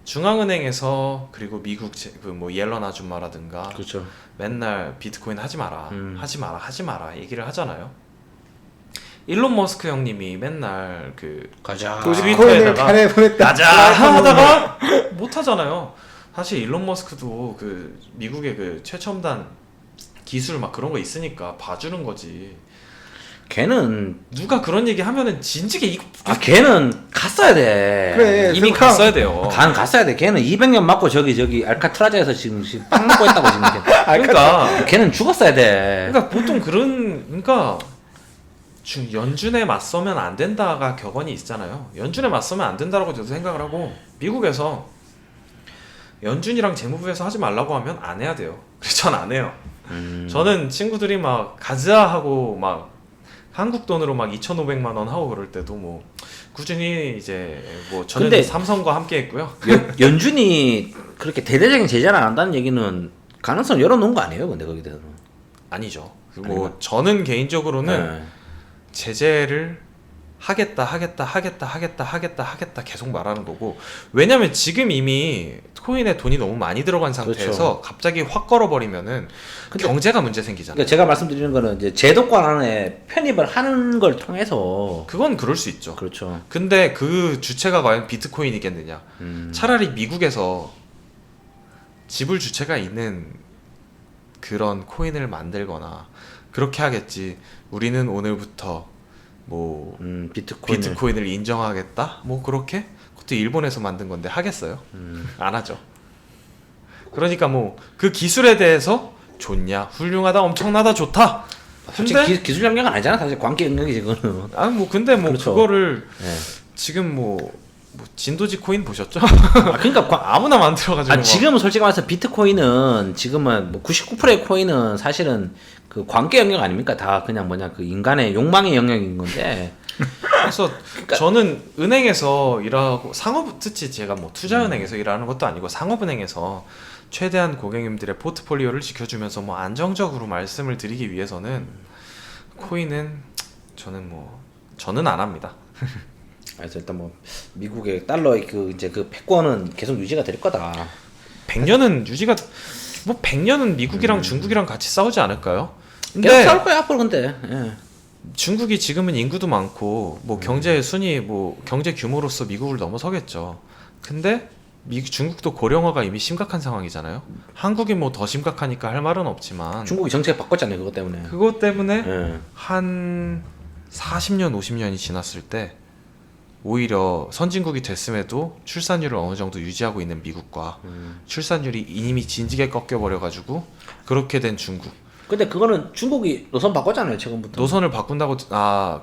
중앙은행에서, 그리고 미국 그 뭐 옐런 아줌마라든가 그렇죠. 맨날 비트코인 하지 마라, 하지 마라 얘기를 하잖아요. 일론 머스크 형님이 맨날 그 가자. 도지코인을 잘해 보냈다. 가자 하다가 못 하잖아요. 사실 일론 머스크도 그 미국의 그 최첨단 기술 막 그런 거 있으니까 봐주는 거지. 걔는 누가 그런 얘기 하면은 진즉에 이거 걔는 갔어야 돼. 그래, 이미 그러니까 갔어야 돼요. 갔어야 돼. 걔는 200년 맞고 저기 알카트라자에서 지금 빵 먹고 있다고 지금. 그러니까 걔는 죽었어야 돼. 그러니까 보통 그러니까 연준에 맞서면 안 된다가 격언이 있잖아요. 연준에 맞서면 안 된다라고 저도 생각을 하고, 미국에서 연준이랑 재무부에서 하지 말라고 하면 안 해야 돼요. 그래서 전 안 해요. 저는 친구들이 막 가자 하고 막 한국 돈으로 막 2,500만 원 하고 그럴 때도 뭐 꾸준히 이제 뭐 저는 근데 삼성과 함께 했고요. 연준이 그렇게 대대적인 제재를 안 한다는 얘기는 가능성 열어놓은 거 아니에요? 근데 거기에 대해서는. 아니죠. 뭐 저는 개인적으로는 네. 제재를 하겠다 계속 말하는 거고, 왜냐면 지금 이미 코인에 돈이 너무 많이 들어간 상태에서 그렇죠. 갑자기 확 걸어버리면은 근데 경제가 문제 생기잖아요. 그러니까 제가 말씀드리는 거는 이제 제도권 안에 편입을 하는 걸 통해서. 그건 그럴 수 있죠. 그렇죠. 근데 그 주체가 과연 비트코인이겠느냐. 차라리 미국에서 지불 주체가 있는 그런 코인을 만들거나 그렇게 하겠지. 우리는 오늘부터 뭐 비트코인을 인정하겠다? 뭐 그렇게? 그것도 일본에서 만든 건데 하겠어요? 안 하죠. 그러니까 뭐 그 기술에 대해서 좋냐, 훌륭하다, 엄청나다, 좋다. 솔직히 기술 영역은 아니잖아. 사실 관계 영역이지 그거는. 근데 뭐 그렇죠. 그거를 네. 지금 뭐 진도지 코인 보셨죠? 그러니까 아무나 만들어가지고 막. 지금은 솔직히 말해서 비트코인은 지금은 뭐 99%의 코인은 사실은 그 관계 영역 아닙니까? 다 그냥 그 인간의 욕망의 영역인 건데. 그래서 저는 은행에서 일하고, 특히 제가 뭐 투자은행에서 일하는 것도 아니고 상업은행에서 최대한 고객님들의 포트폴리오를 지켜주면서 뭐 안정적으로 말씀을 드리기 위해서는 코인은 저는 안 합니다. 그래서 일단 뭐 미국의 달러의 이제 그 패권은 계속 유지가 될 거다. 100년은 유지가, 뭐 100년은 미국이랑 중국이랑 같이 싸우지 않을까요? 계속 근데 싸울 거야 앞으로 근데. 예. 중국이 지금은 인구도 많고 뭐 경제 순위, 뭐 경제 규모로서 미국을 넘어서겠죠. 근데 중국도 고령화가 이미 심각한 상황이잖아요. 한국이 뭐 더 심각하니까 할 말은 없지만 중국이 정책 바꿨잖아요 그것 때문에. 그것 때문에 예. 한 40년 50년이 지났을 때 오히려 선진국이 됐음에도 출산율을 어느 정도 유지하고 있는 미국과 출산율이 이미 진지게 꺾여버려가지고 그렇게 된 중국. 근데 그거는 중국이 노선 바꿨잖아요 최근부터. 노선을 바꾼다고.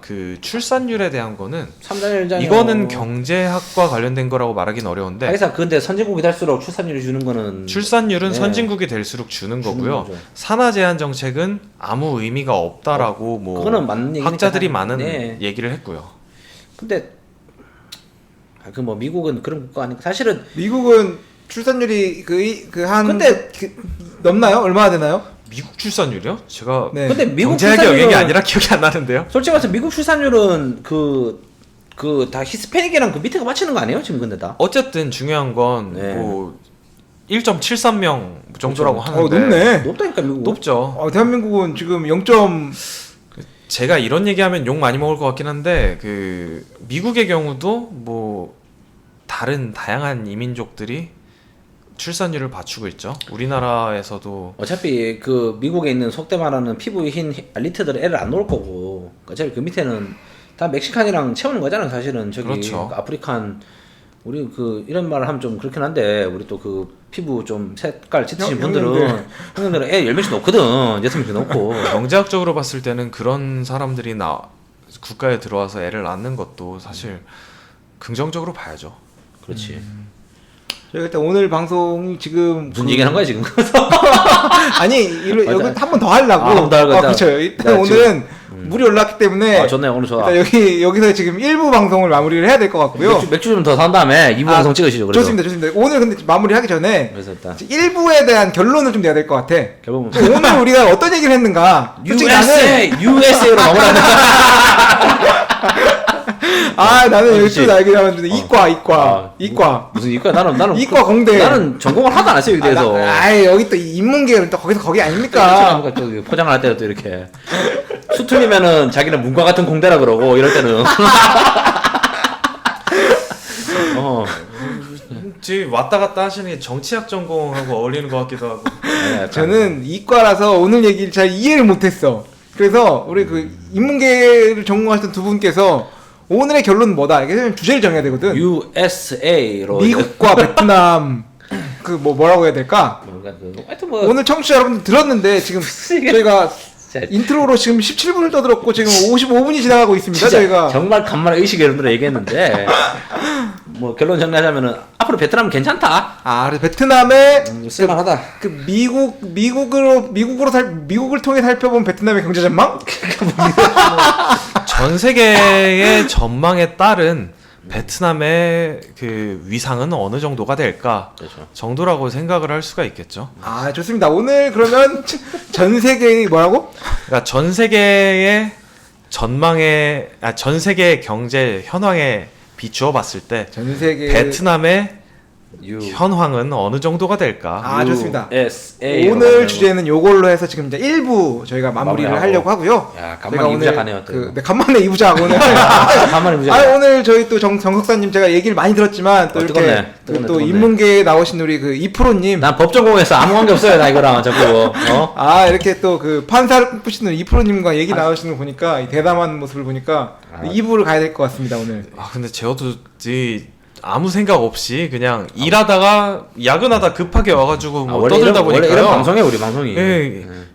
그 출산율에 대한 거는 3단 연장이 이거는 경제학과 관련된 거라고 말하기는 어려운데, 하기사 근데 선진국이 될수록 출산율을 주는 거는 출산율은 네. 선진국이 될수록 주는 주는 거고요. 거죠. 산하 제한 정책은 아무 의미가 없다라고 뭐 그거는 맞는 얘기니까. 학자들이 많은 네. 얘기를 했고요. 근데 그 뭐 미국은 그런 국가 아니까 사실은. 미국은 출산율이 근데 넘나요? 얼마나 되나요? 미국 출산율이요? 제가 네. 근데 미국 경제학의 출산율은 영역이 아니라 기억이 안 나는데요. 솔직히 말해서 미국 출산율은 다 히스패닉이랑 그 밑에가 맞추는 거 아니에요 지금 근데 다. 어쨌든 중요한 건 네. 뭐 1.73명 정도라고 그렇죠. 하는데 높네. 높다니까 미국. 높죠. 대한민국은 지금 0. 제가 이런 얘기하면 욕 많이 먹을 것 같긴 한데, 그 미국의 경우도 뭐 다른 다양한 이민족들이 출산율을 받추고 있죠. 우리나라에서도 어차피 그 미국에 있는 속대 말하는 피부 흰 엘리트들은 애를 안 놓을 거고 어차피 그 밑에는 다 멕시칸이랑 채우는 거잖아요 사실은. 저기 그렇죠. 그 아프리칸 우리 이런 말을 하면 좀 그렇긴 한데 우리 또 그 피부 좀 색깔 짙으신 분들은 형님들은 애 10명씩 놓거든. 6명씩 놓고. 경제학적으로 봤을 때는 그런 사람들이 국가에 들어와서 애를 낳는 것도 사실 긍정적으로 봐야죠. 그렇지. 저희가 일단 오늘 방송 지금 무슨 얘기하는 거야 지금? 아니 여기 맞아. 한 번 더 하려고. 한 번 더 하려고 그렇죠. 일단 오늘은 물이 올랐기 때문에 좋네 오늘 좋아. 일단 여기서 지금 1부 방송을 마무리를 해야 될 것 같고요. 맥주 좀 더 산 다음에 2부 방송 찍으시죠. 그래도. 좋습니다. 오늘 근데 마무리하기 전에 그래서 일단 1부에 대한 결론을 좀 내야 될 것 같아. 결국은 오늘 우리가 어떤 얘기를 했는가? 솔직히 USA로 마무리하는 나는 그렇지. 열심히 알긴 하는데 이과 무슨 이과? 나는 이과 공대. 나는 전공을 하나도 안 했어요 여기 대해서. 여기 또 인문계는 또 거기 아닙니까? 그러니까 또 포장을 할 때도 또 이렇게 수틀리면은 자기는 문과 같은 공대라 그러고 이럴 때는 지금 왔다 갔다 하시는 게 정치학 전공하고 어울리는 것 같기도 하고. 저는 이과라서 오늘 얘기를 잘 이해를 못했어. 그래서 우리 그 인문계를 전공하셨던 두 분께서 오늘의 결론은 뭐다? 이게 주제를 정해야 되거든. USA로 미국과 베트남 그 뭐라고 해야 될까? 하여튼 뭐 오늘 청취자 여러분들 들었는데 지금 저희가 인트로로 지금 17분을 떠들었고 지금 55분이 지나가고 있습니다. 진짜 저희가 정말 간만에 의식 여러분들 얘기했는데 뭐 결론 정리하자면은 앞으로 베트남은 괜찮다. 그래서 베트남의 쓸만하다. 그 미국을 통해 살펴본 베트남의 경제 전망? 전 세계의 전망에 따른 베트남의 그 위상은 어느 정도가 될까 그렇죠. 정도라고 생각을 할 수가 있겠죠. 좋습니다. 오늘 그러면 전 세계의 뭐라고? 그러니까 전 세계의 전 세계의 경제 현황에 비추어 봤을 때 전 세계 베트남의 현황은 어느 정도가 될까? 좋습니다. USA 오늘 주제는 요걸로 해서 지금 이제 1부 저희가 마무리를 마무리하고. 하려고 하고요. 야 제가 간만에 오늘 이부작 하네요. 또. 간만에 이부작 오늘. 간만에 이부작. 오늘 저희 또 정석사님 제가 얘기를 많이 들었지만 또 이렇게 뜨겁네. 또 뜨겁네. 인문계에 나오신 우리 그 이프로님. 난 법전공에서 아무 관계 없어요 나 이거랑 자꾸. 이렇게 또 그 판사를 꿈꾸시는 이프로님과 얘기 나누시는 거 보니까 이 대담한 모습을 보니까 2부를 가야 될 것 같습니다 오늘. 근데 저도 아무 생각 없이 그냥 일하다가 야근하다 급하게 와가지고 뭐 떠들다 보니까요. 원래 이런 방송이에요 우리 방송이.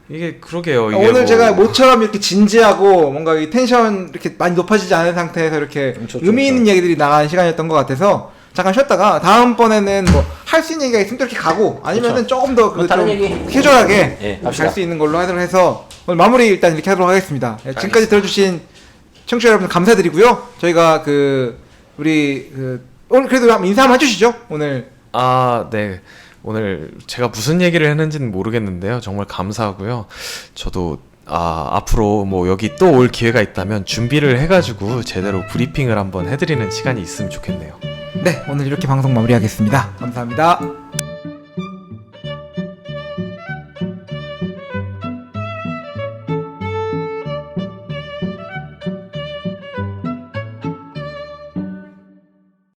이게 그러게요. 이게 오늘 뭐 제가 모처럼 이렇게 진지하고 뭔가 이 텐션 이렇게 많이 높아지지 않은 상태에서 이렇게 의미 있는 얘기들이 나가는 시간이었던 것 같아서 잠깐 쉬었다가 다음번에는 뭐 할 수 있는 얘기가 있으면 또 이렇게 가고 아니면은 조금 더 뭐 다른 좀 얘기. 캐주얼하게 합시다. 갈 수 있는 걸로 하도록 해서 오늘 마무리 일단 이렇게 하도록 하겠습니다. 지금까지 들어주신 청취자 여러분 감사드리고요. 저희가 오늘 그래도 한번 인사 한번 해주시죠. 오늘 네. 오늘 제가 무슨 얘기를 했는지는 모르겠는데요. 정말 감사하고요. 저도 앞으로 뭐 여기 또 올 기회가 있다면 준비를 해가지고 제대로 브리핑을 한번 해드리는 시간이 있으면 좋겠네요. 오늘 이렇게 방송 마무리하겠습니다. 감사합니다.